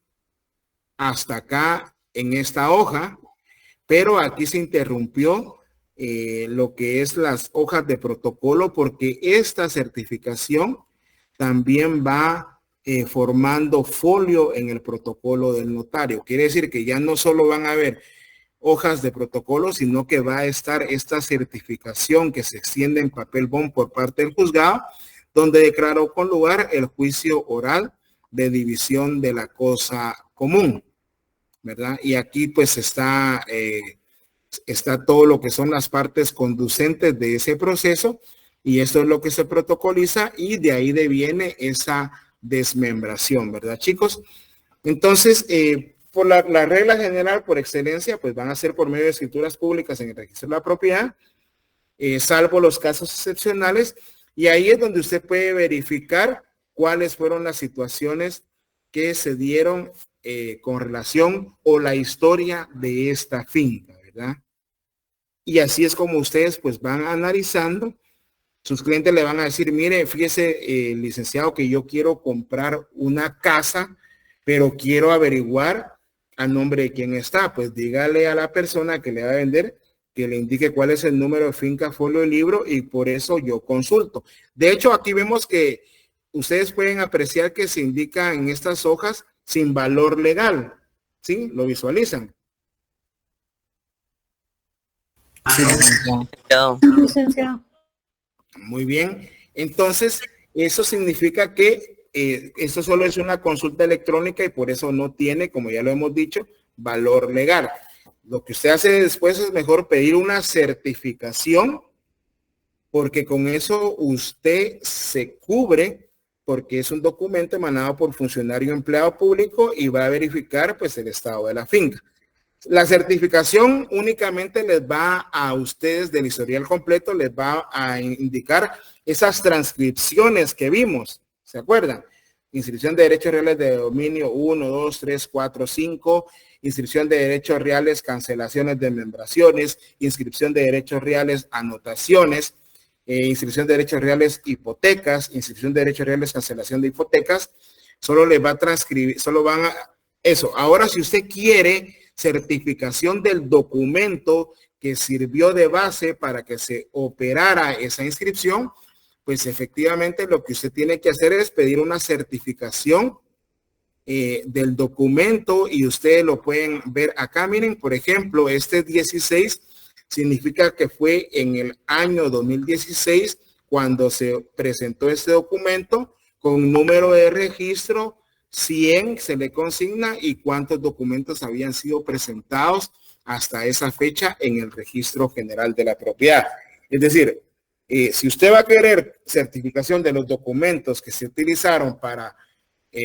hasta acá en esta hoja, pero aquí se interrumpió lo que es las hojas de protocolo, porque esta certificación también va formando folio en el protocolo del notario. Quiere decir que ya no solo van a ver hojas de protocolo, sino que va a estar esta certificación que se extiende en papel bond por parte del juzgado, donde declaró con lugar el juicio oral de división de la cosa común, ¿verdad? Y aquí pues está todo lo que son las partes conducentes de ese proceso, y esto es lo que se protocoliza, y de ahí deviene esa desmembración, ¿verdad, chicos? Entonces, por la regla general, por excelencia, pues van a ser por medio de escrituras públicas en el registro de la propiedad, salvo los casos excepcionales, y ahí es donde usted puede verificar cuáles fueron las situaciones que se dieron con relación o la historia de esta finca, ¿verdad? Y así es como ustedes pues van analizando. Sus clientes le van a decir, mire, fíjese, licenciado, que yo quiero comprar una casa, pero quiero averiguar a nombre de quién está. Pues dígale a la persona que le va a vender que le indique cuál es el número de finca, folio de libro, y por eso yo consulto. De hecho, aquí vemos que ustedes pueden apreciar que se indica en estas hojas sin valor legal. ¿Sí? ¿Lo visualizan? Sí, Licenciado. Muy bien. Entonces, eso significa que esto solo es una consulta electrónica y por eso no tiene, como ya lo hemos dicho, valor legal. Lo que usted hace después es mejor pedir una certificación, porque con eso usted se cubre, porque es un documento emanado por funcionario empleado público y va a verificar pues el estado de la finca. La certificación únicamente les va a ustedes del historial completo, les va a indicar esas transcripciones que vimos, ¿se acuerdan? Inscripción de derechos reales de dominio 1, 2, 3, 4, 5, inscripción de derechos reales, cancelaciones de membraciones, inscripción de derechos reales, anotaciones, inscripción de derechos reales, hipotecas, inscripción de derechos reales, cancelación de hipotecas. Solo les va a transcribir, solo van a eso. Ahora, si usted quiere certificación del documento que sirvió de base para que se operara esa inscripción, pues efectivamente lo que usted tiene que hacer es pedir una certificación del documento, y ustedes lo pueden ver acá. Miren, por ejemplo, este 16 significa que fue en el año 2016 cuando se presentó este documento con número de registro 100, se le consigna, y cuántos documentos habían sido presentados hasta esa fecha en el registro general de la propiedad. Es decir, si usted va a querer certificación de los documentos que se utilizaron para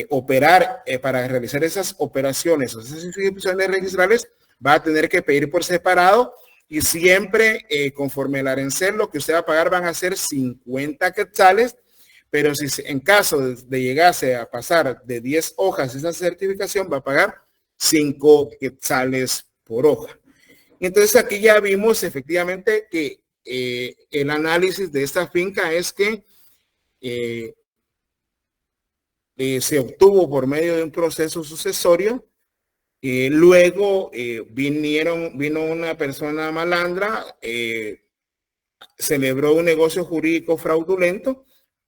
operar, para realizar esas operaciones o esas inscripciones registrales, va a tener que pedir por separado y siempre conforme el arancel lo que usted va a pagar van a ser 50 quetzales, pero si en caso de llegase a pasar de 10 hojas esa certificación va a pagar 5 quetzales por hoja. Entonces aquí ya vimos efectivamente que el análisis de esta finca es que se obtuvo por medio de un proceso sucesorio. Luego vino una persona malandra, celebró un negocio jurídico fraudulento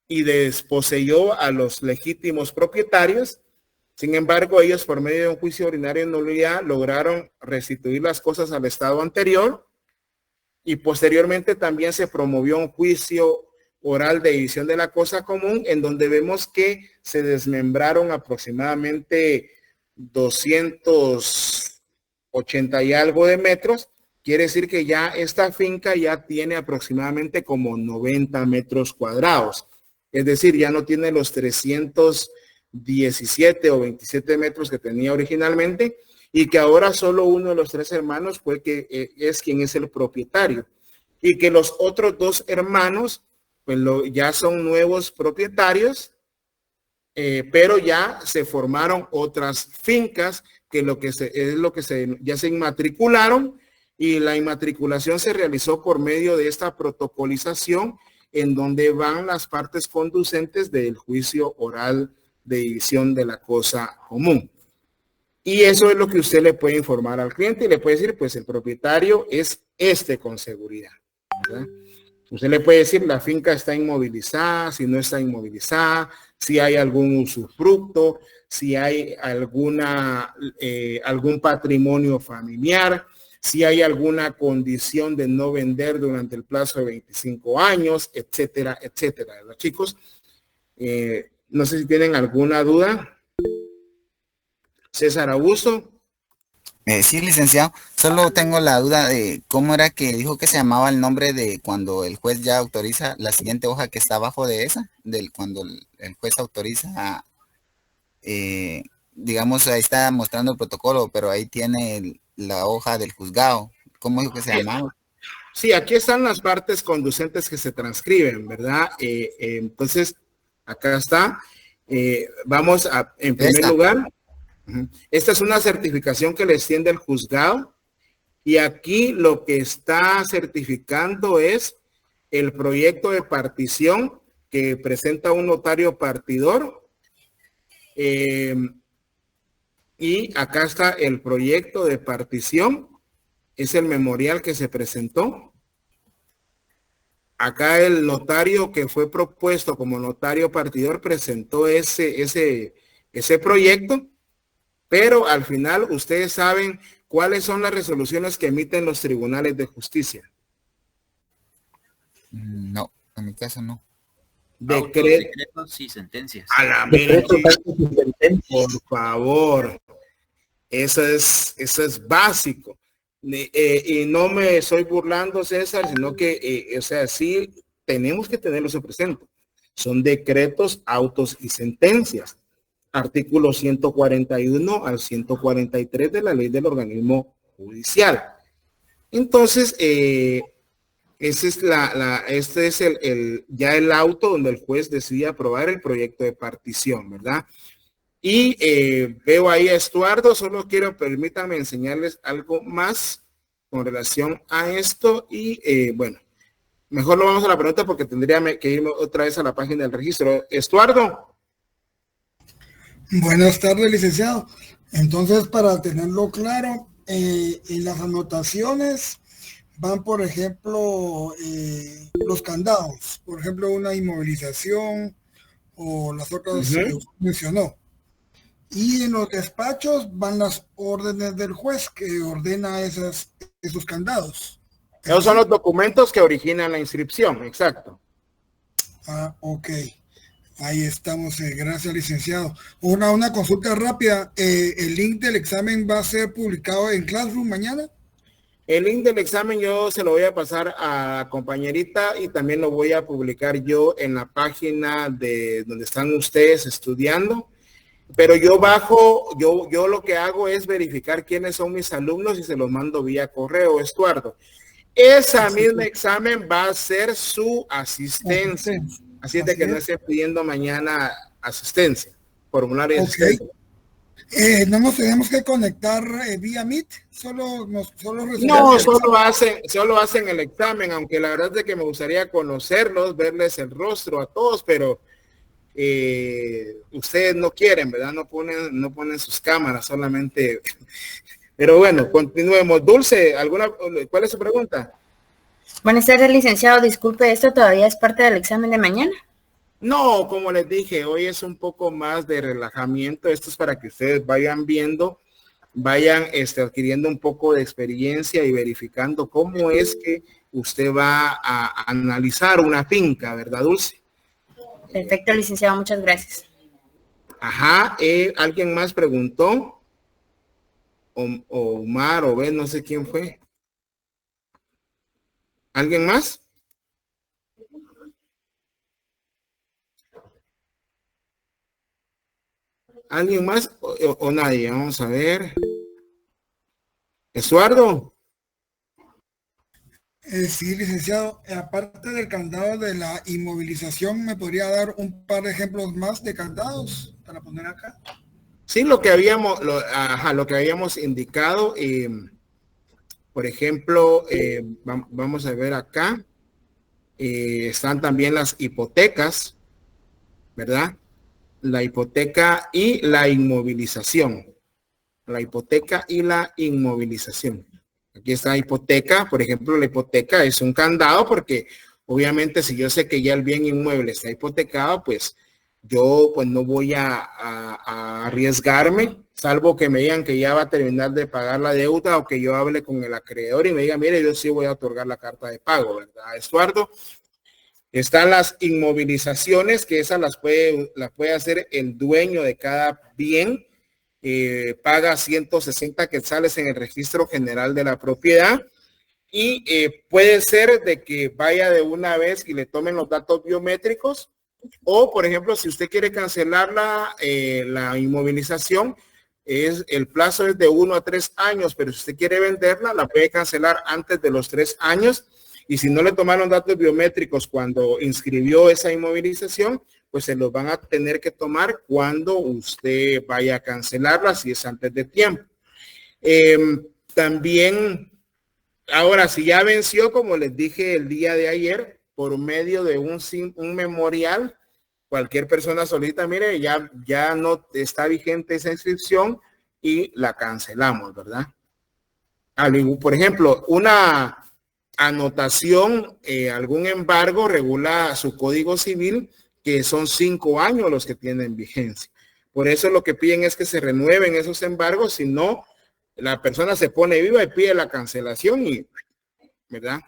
y desposeyó a los legítimos propietarios. Sin embargo, ellos por medio de un juicio ordinario de nulidad lograron restituir las cosas al estado anterior y posteriormente también se promovió un juicio oral de división de la cosa común en donde vemos que se desmembraron aproximadamente 280 y algo de metros. Quiere decir que ya esta finca ya tiene aproximadamente como 90 metros cuadrados. Es decir, ya no tiene los 317 o 27 metros que tenía originalmente y que ahora solo uno de los 3 hermanos fue que es quien es el propietario y que los otros 2 hermanos pues ya son nuevos propietarios, pero ya se formaron otras fincas que ya se inmatricularon y la inmatriculación se realizó por medio de esta protocolización en donde van las partes conducentes del juicio oral de división de la cosa común. Y eso es lo que usted le puede informar al cliente y le puede decir, pues el propietario es con seguridad, ¿verdad? Usted le puede decir la finca está inmovilizada, si no está inmovilizada, si hay algún usufructo, si hay algún patrimonio familiar, si hay alguna condición de no vender durante el plazo de 25 años, etcétera, etcétera. ¿Verdad, chicos? No sé si tienen alguna duda. César Augusto. Sí, licenciado. Solo tengo la duda de cómo era que dijo que se llamaba el nombre de cuando el juez ya autoriza la siguiente hoja que está abajo de esa, cuando el juez autoriza, digamos, ahí está mostrando el protocolo, pero ahí tiene la hoja del juzgado. ¿Cómo dijo que se llamaba? Sí, aquí están las partes conducentes que se transcriben, ¿verdad? Entonces, acá está. Vamos a, en primer lugar, esta es una certificación que le extiende el juzgado y aquí lo que está certificando es el proyecto de partición que presenta un notario partidor y acá está el proyecto de partición, es el memorial que se presentó. Acá el notario que fue propuesto como notario partidor presentó ese proyecto. Pero al final ustedes saben cuáles son las resoluciones que emiten los tribunales de justicia. No, en mi caso no. Decretos y sentencias. A la por favor. Eso es básico. Y no me estoy burlando, César, sino que, o sea, sí tenemos que tenerlo presente. Son decretos, autos y sentencias. Artículo 141 al 143 de la ley del organismo judicial. Entonces, este es ya el auto donde el juez decide aprobar el proyecto de partición, ¿verdad? Y veo ahí a Estuardo, solo permítanme enseñarles algo más con relación a esto y bueno, mejor lo vamos a la pregunta porque tendría que irme otra vez a la página del registro. Estuardo. Buenas tardes, licenciado. Entonces, para tenerlo claro, en las anotaciones van, por ejemplo, los candados, por ejemplo, una inmovilización o las otras que usted mencionó. Y en los despachos van las órdenes del juez que ordena esos candados. Esos son los documentos que originan la inscripción, exacto. Ah, ok. Ahí estamos, gracias, licenciado. Una consulta rápida. ¿El link del examen va a ser publicado en Classroom mañana? El link del examen yo se lo voy a pasar a compañerita y también lo voy a publicar yo en la página de donde están ustedes estudiando. pero yo bajo, yo lo que hago es verificar quiénes son mis alumnos y se los mando vía correo, Estuardo. Esa misma examen va a ser su asistencia. Así es de que no estén pidiendo mañana asistencia, formulario de asistencia. No nos tenemos que conectar vía Meet, solo hacen el examen, aunque la verdad es que me gustaría conocerlos, verles el rostro a todos, pero ustedes no quieren, ¿verdad? No ponen sus cámaras, solamente. Pero bueno, continuemos. Dulce, ¿cuál es su pregunta? Buenas tardes, licenciado. Disculpe, ¿esto todavía es parte del examen de mañana? No, como les dije, hoy es un poco más de relajamiento. Esto es para que ustedes vayan viendo, vayan adquiriendo un poco de experiencia y verificando cómo es que usted va a analizar una finca, ¿verdad, Dulce? Perfecto, licenciado. Muchas gracias. Ajá. ¿Alguien más preguntó? Omar o Ben, no sé quién fue. ¿Alguien más? ¿Alguien más o nadie? Vamos a ver. Estuardo. Sí, licenciado. Aparte del candado de la inmovilización, ¿me podría dar un par de ejemplos más de candados para poner acá? Sí, lo que habíamos indicado. Por ejemplo, vamos a ver acá. Están también las hipotecas, ¿verdad? La hipoteca y la inmovilización. La hipoteca y la inmovilización. Aquí está la hipoteca. Por ejemplo, la hipoteca es un candado porque obviamente si yo sé que ya el bien inmueble está hipotecado, pues yo pues no voy a arriesgarme, salvo que me digan que ya va a terminar de pagar la deuda o que yo hable con el acreedor y me diga, mire, yo sí voy a otorgar la carta de pago, ¿verdad, Estuardo? Están las inmovilizaciones, que esas las puede hacer el dueño de cada bien. Paga 160 quetzales en el registro general de la propiedad y puede ser de que vaya de una vez y le tomen los datos biométricos o, por ejemplo, si usted quiere cancelar la inmovilización, el plazo es de 1 a 3 años, pero si usted quiere venderla, la puede cancelar antes de los 3 años. Y si no le tomaron datos biométricos cuando inscribió esa inmovilización, pues se los van a tener que tomar cuando usted vaya a cancelarla, si es antes de tiempo. También, ahora, si ya venció, como les dije el día de ayer, por medio de un memorial, cualquier persona solita, mire, ya no está vigente esa inscripción y la cancelamos, ¿verdad? Por ejemplo, una anotación, algún embargo regula su código civil, que son 5 años los que tienen vigencia. Por eso lo que piden es que se renueven esos embargos, si no, la persona se pone viva y pide la cancelación y, ¿verdad?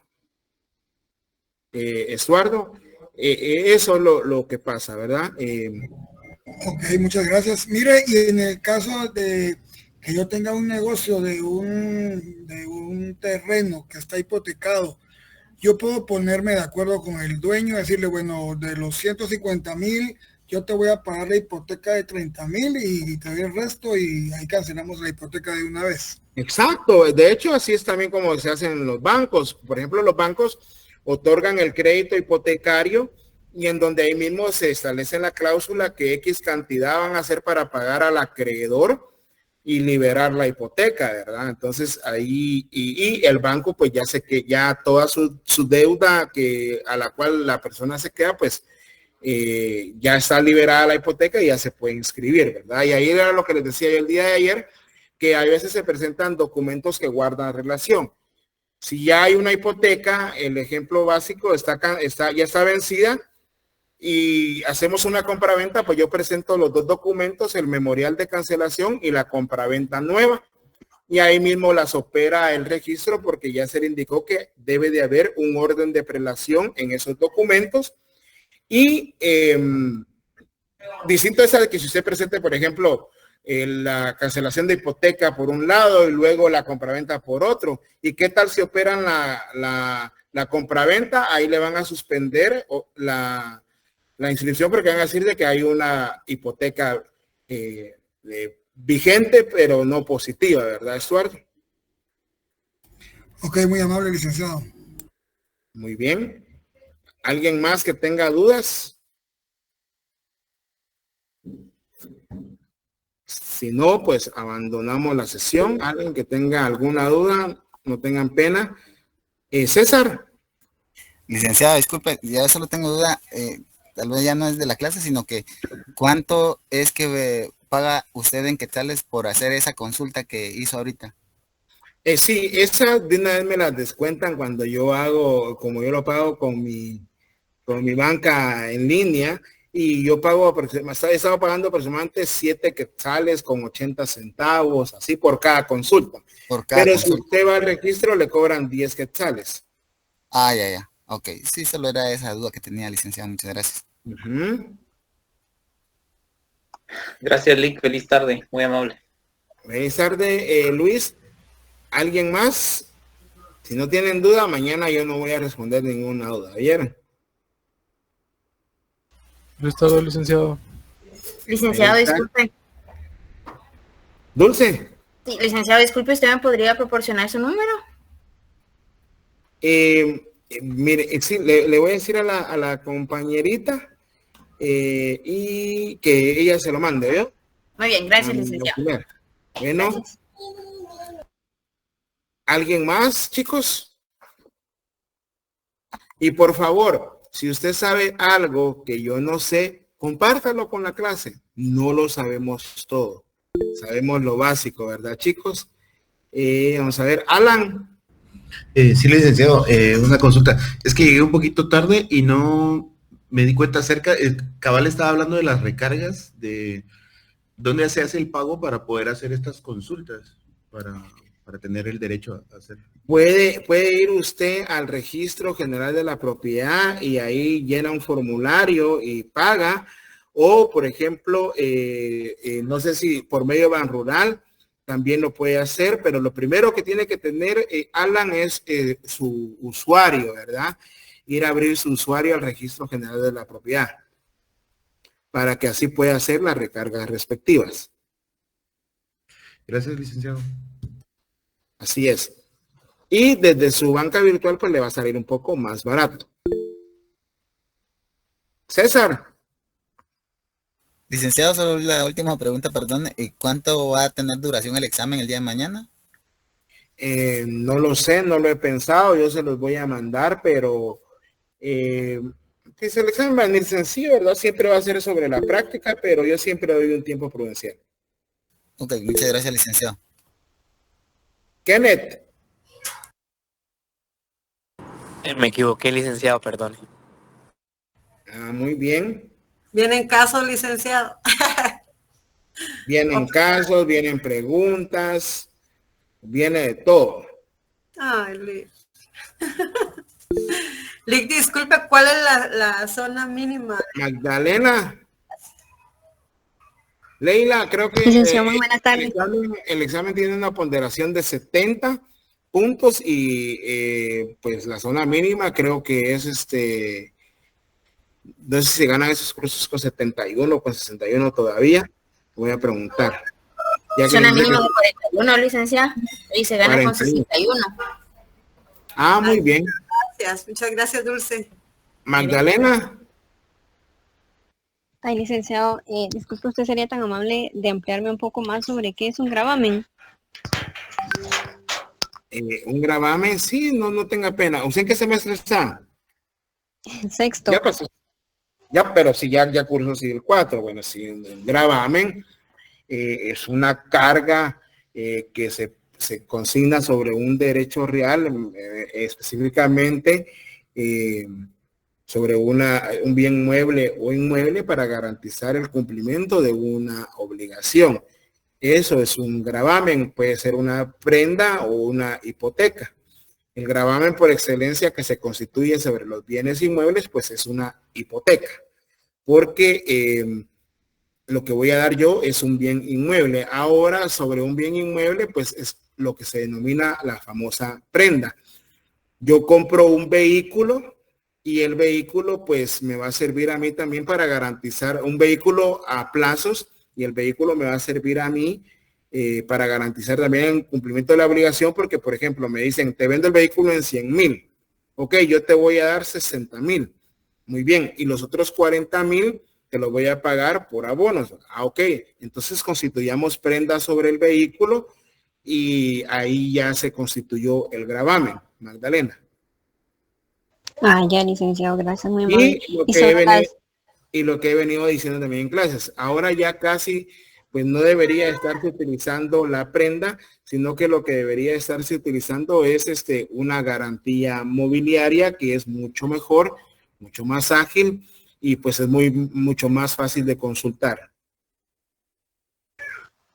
Estuardo, eso es lo que pasa, ¿verdad? Ok, muchas gracias. Mire, y en el caso de que yo tenga un negocio de un terreno que está hipotecado, yo puedo ponerme de acuerdo con el dueño, decirle, bueno, de los 150,000, yo te voy a pagar la hipoteca de 30,000 y te doy el resto y ahí cancelamos la hipoteca de una vez. Exacto. De hecho, así es también como se hacen en los bancos. Por ejemplo, los bancos otorgan el crédito hipotecario y en donde ahí mismo se establece la cláusula que X cantidad van a hacer para pagar al acreedor y liberar la hipoteca, ¿verdad? Entonces ahí, y el banco pues ya sé que ya toda su deuda a la cual la persona se queda, pues ya está liberada la hipoteca y ya se puede inscribir, ¿verdad? Y ahí era lo que les decía yo el día de ayer, que a veces se presentan documentos que guardan relación. Si ya hay una hipoteca, el ejemplo básico ya está vencida, y hacemos una compraventa, pues yo presento los 2 documentos, el memorial de cancelación y la compraventa nueva. Y ahí mismo las opera el registro porque ya se le indicó que debe de haber un orden de prelación en esos documentos. Y distinto es de que si usted presente, por ejemplo, la cancelación de hipoteca por un lado y luego la compraventa por otro. ¿Y qué tal si operan la compraventa? Ahí le van a suspender la inscripción porque van a decir de que hay una hipoteca vigente, pero no positiva, ¿verdad, Stuart? Ok, muy amable, licenciado. Muy bien. ¿Alguien más que tenga dudas? Si no, pues abandonamos la sesión. Alguien que tenga alguna duda, no tengan pena. César. Licenciado, disculpe, ya solo tengo duda, tal vez ya no es de la clase, sino que ¿cuánto es que paga usted en quetzales por hacer esa consulta que hizo ahorita? Sí, esa de una vez me la descuentan cuando yo hago, como yo lo pago con mi banca en línea, y yo pago, he estado pagando aproximadamente 7 quetzales con 80 centavos, así por cada consulta. Pero si usted va al registro, le cobran 10 quetzales. Ah, ya. Ok, sí, solo era esa duda que tenía, licenciado. Muchas gracias. Gracias, Lick. Feliz tarde. Muy amable. Feliz tarde, Luis. ¿Alguien más? Si no tienen duda, mañana yo no voy a responder ninguna duda. ¿Vieron? Estado, licenciado. Licenciado, disculpe. Dulce. Sí, licenciado, disculpe, ¿usted me podría proporcionar su número? Mire, sí, le voy a decir a la compañerita y que ella se lo mande, ¿vio? Muy bien, gracias, licenciado. Bueno. Gracias. ¿Alguien más, chicos? Y por favor, si usted sabe algo que yo no sé, compártalo con la clase. No lo sabemos todo. Sabemos lo básico, ¿verdad, chicos? Vamos a ver, Alan. Sí, licenciado, una consulta. Es que llegué un poquito tarde y no me di cuenta acerca, cabal estaba hablando de las recargas, de dónde se hace el pago para poder hacer estas consultas, para tener el derecho a hacer. Puede ir usted al registro general de la propiedad y ahí llena un formulario y paga, o por ejemplo, no sé si por medio de Ban Rural también lo puede hacer, pero lo primero que tiene que tener Alan es su usuario, ¿verdad? Ir a abrir su usuario al registro general de la propiedad para que así pueda hacer las recargas respectivas. Gracias, licenciado. Así es. Y desde su banca virtual pues le va a salir un poco más barato. César. Licenciado, solo la última pregunta, perdón. ¿Cuánto va a tener duración el examen el día de mañana? No lo sé, no lo he pensado, yo se los voy a mandar, pero pues el examen va a venir sencillo, ¿verdad? Siempre va a ser sobre la práctica, pero yo siempre doy un tiempo prudencial. Ok, muchas gracias, licenciado. Kenneth. Me equivoqué, licenciado, perdone. Muy bien. Vienen casos, licenciado. Vienen casos, vienen preguntas, viene de todo. Ay, Lick. Lick, disculpe, ¿cuál es la zona mínima? Magdalena. Leila, creo que muy buenas tardes. El examen tiene una ponderación de 70 puntos y pues la zona mínima creo que es no sé si ganan esos cursos con 71 o con 61 todavía. Voy a preguntar. Zona mínima de 41, licenciado, y se gana 41. Con 61. Ah, muy bien. Gracias, muchas gracias, Dulce. Magdalena. Ay, licenciado, disculpe, ¿usted sería tan amable de ampliarme un poco más sobre qué es un gravamen? Un gravamen, sí, no tenga pena. ¿Usted en qué semestre está? Sexto. Ya pasó. Ya, pero si ya cursó Civil 4, bueno, si un gravamen es una carga que se consigna sobre un derecho real, específicamente sobre un bien mueble o inmueble para garantizar el cumplimiento de una obligación. Eso es un gravamen, puede ser una prenda o una hipoteca. El gravamen por excelencia que se constituye sobre los bienes inmuebles, pues es una hipoteca, porque lo que voy a dar yo es un bien inmueble. Ahora, sobre un bien inmueble, pues es lo que se denomina la famosa prenda. Yo compro un vehículo y el vehículo, pues me va a servir a mí también para garantizar un vehículo a plazos y el vehículo me va a servir a mí para garantizar también el cumplimiento de la obligación, porque, por ejemplo, me dicen, te vendo el vehículo en 100,000. Ok, yo te voy a dar 60,000. Muy bien, y los otros 40,000 te los voy a pagar por abonos. Ah, ok, entonces constituyamos prenda sobre el vehículo y ahí ya se constituyó el gravamen, Magdalena. Ah, ya, licenciado, gracias, muy amable. Y lo que he venido diciendo también en clases, ahora ya casi, pues no debería estarse utilizando la prenda, sino que lo que debería estarse utilizando es una garantía mobiliaria que es mucho mejor, mucho más ágil y pues es mucho más fácil de consultar.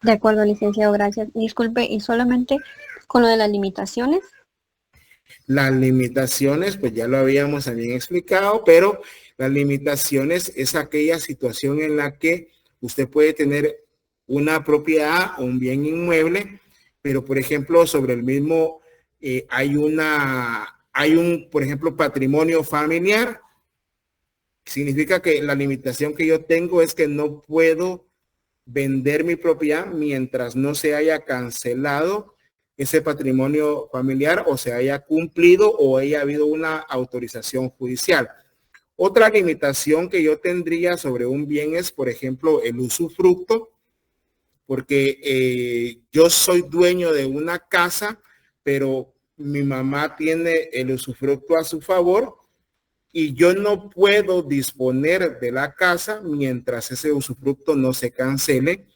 De acuerdo, licenciado, gracias. Disculpe, y solamente con lo de las limitaciones. Las limitaciones, pues ya lo habíamos también explicado, pero las limitaciones es aquella situación en la que usted puede tener una propiedad o un bien inmueble, pero por ejemplo sobre el mismo hay un, por ejemplo, patrimonio familiar. Significa que la limitación que yo tengo es que no puedo vender mi propiedad mientras no se haya cancelado ese patrimonio familiar o se haya cumplido o haya habido una autorización judicial. Otra limitación que yo tendría sobre un bien es, por ejemplo, el usufructo, porque yo soy dueño de una casa, pero mi mamá tiene el usufructo a su favor y yo no puedo disponer de la casa mientras ese usufructo no se cancele.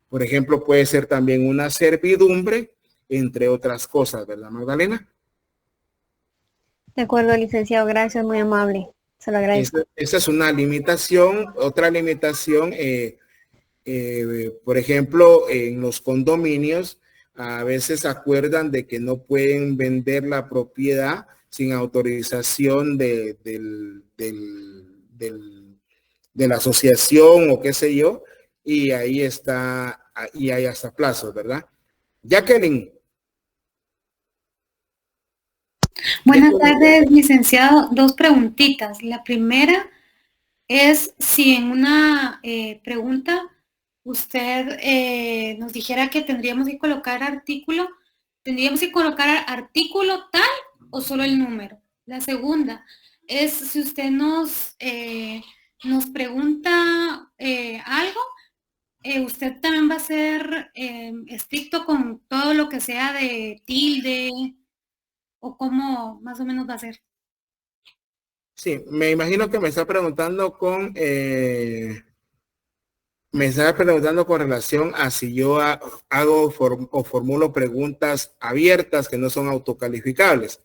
Por ejemplo, puede ser también una servidumbre, entre otras cosas, ¿verdad, Magdalena? De acuerdo, licenciado, gracias, muy amable. Se lo agradezco. Esa es una limitación. Otra limitación, por ejemplo, en los condominios, a veces acuerdan de que no pueden vender la propiedad sin autorización de la asociación o qué sé yo, y ahí está, y hay hasta plazos, ¿verdad? Jacqueline. Buenas tardes, licenciado. Dos preguntitas. La primera es si en una pregunta usted nos dijera que tendríamos que colocar artículo tal o solo el número. La segunda es si usted nos pregunta algo, usted también va a ser estricto con todo lo que sea de tilde o cómo más o menos va a ser. Sí, me imagino que me está preguntando con relación a si yo hago o formulo preguntas abiertas que no son autocalificables.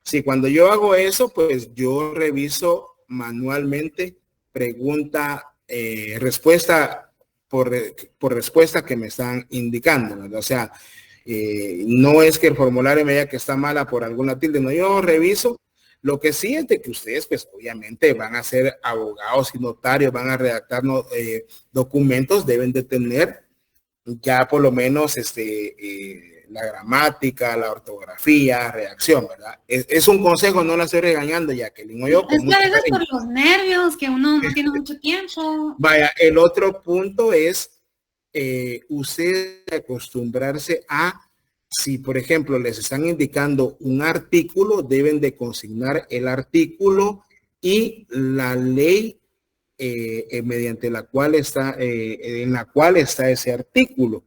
Sí, cuando yo hago eso, pues yo reviso manualmente pregunta, respuesta por respuesta que me están indicando, ¿verdad? O sea, no es que el formulario me diga que está mala por alguna tilde, no, yo reviso. Lo que sí es de que ustedes, pues obviamente van a ser abogados y notarios, van a redactar documentos, deben de tener ya por lo menos la gramática, la ortografía, redacción, ¿verdad? Es un consejo, no la estoy regañando, Jacqueline. Es que a veces por los nervios, que uno no tiene mucho tiempo. Vaya, el otro punto es usted acostumbrarse a, si por ejemplo les están indicando un artículo, deben de consignar el artículo y la ley mediante la cual está, en la cual está ese artículo,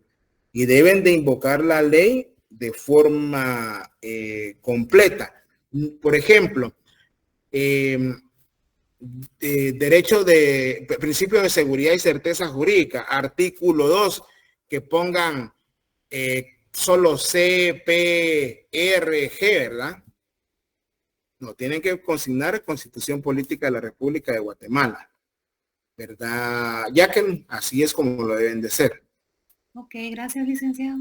y deben de invocar la ley de forma completa. Por ejemplo, derecho de principio de seguridad y certeza jurídica, artículo 2, que pongan solo C, P, R, G, ¿verdad? No, tienen que consignar Constitución Política de la República de Guatemala, ¿verdad? Ya que así es como lo deben de ser. Ok, gracias, licenciado.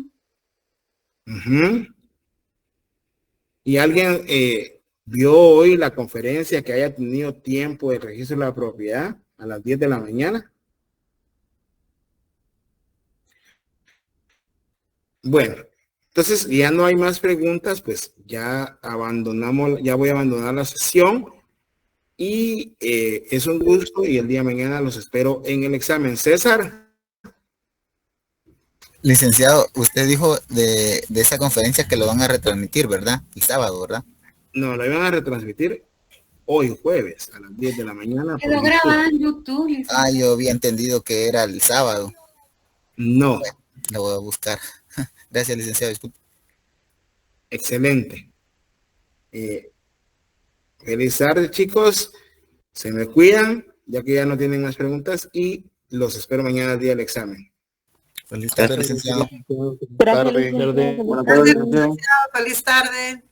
¿Y alguien vio hoy la conferencia que haya tenido tiempo de registro de la propiedad a las 10 de la mañana? Bueno, entonces ya no hay más preguntas, pues ya voy a abandonar la sesión y es un gusto y el día de mañana los espero en el examen. César. Licenciado, usted dijo de esa conferencia que lo van a retransmitir, ¿verdad? El sábado, ¿verdad? No, lo iban a retransmitir hoy jueves a las 10 de la mañana. Quedó grabada en YouTube. Ah, yo había entendido que era el sábado. No. Bueno, lo voy a buscar. Gracias, licenciado. Disculpe. Excelente. Feliz tarde, chicos. Se me cuidan, ya que ya no tienen más preguntas, y los espero mañana al día del examen. Feliz tarde, licenciado. Feliz tarde. Feliz tarde.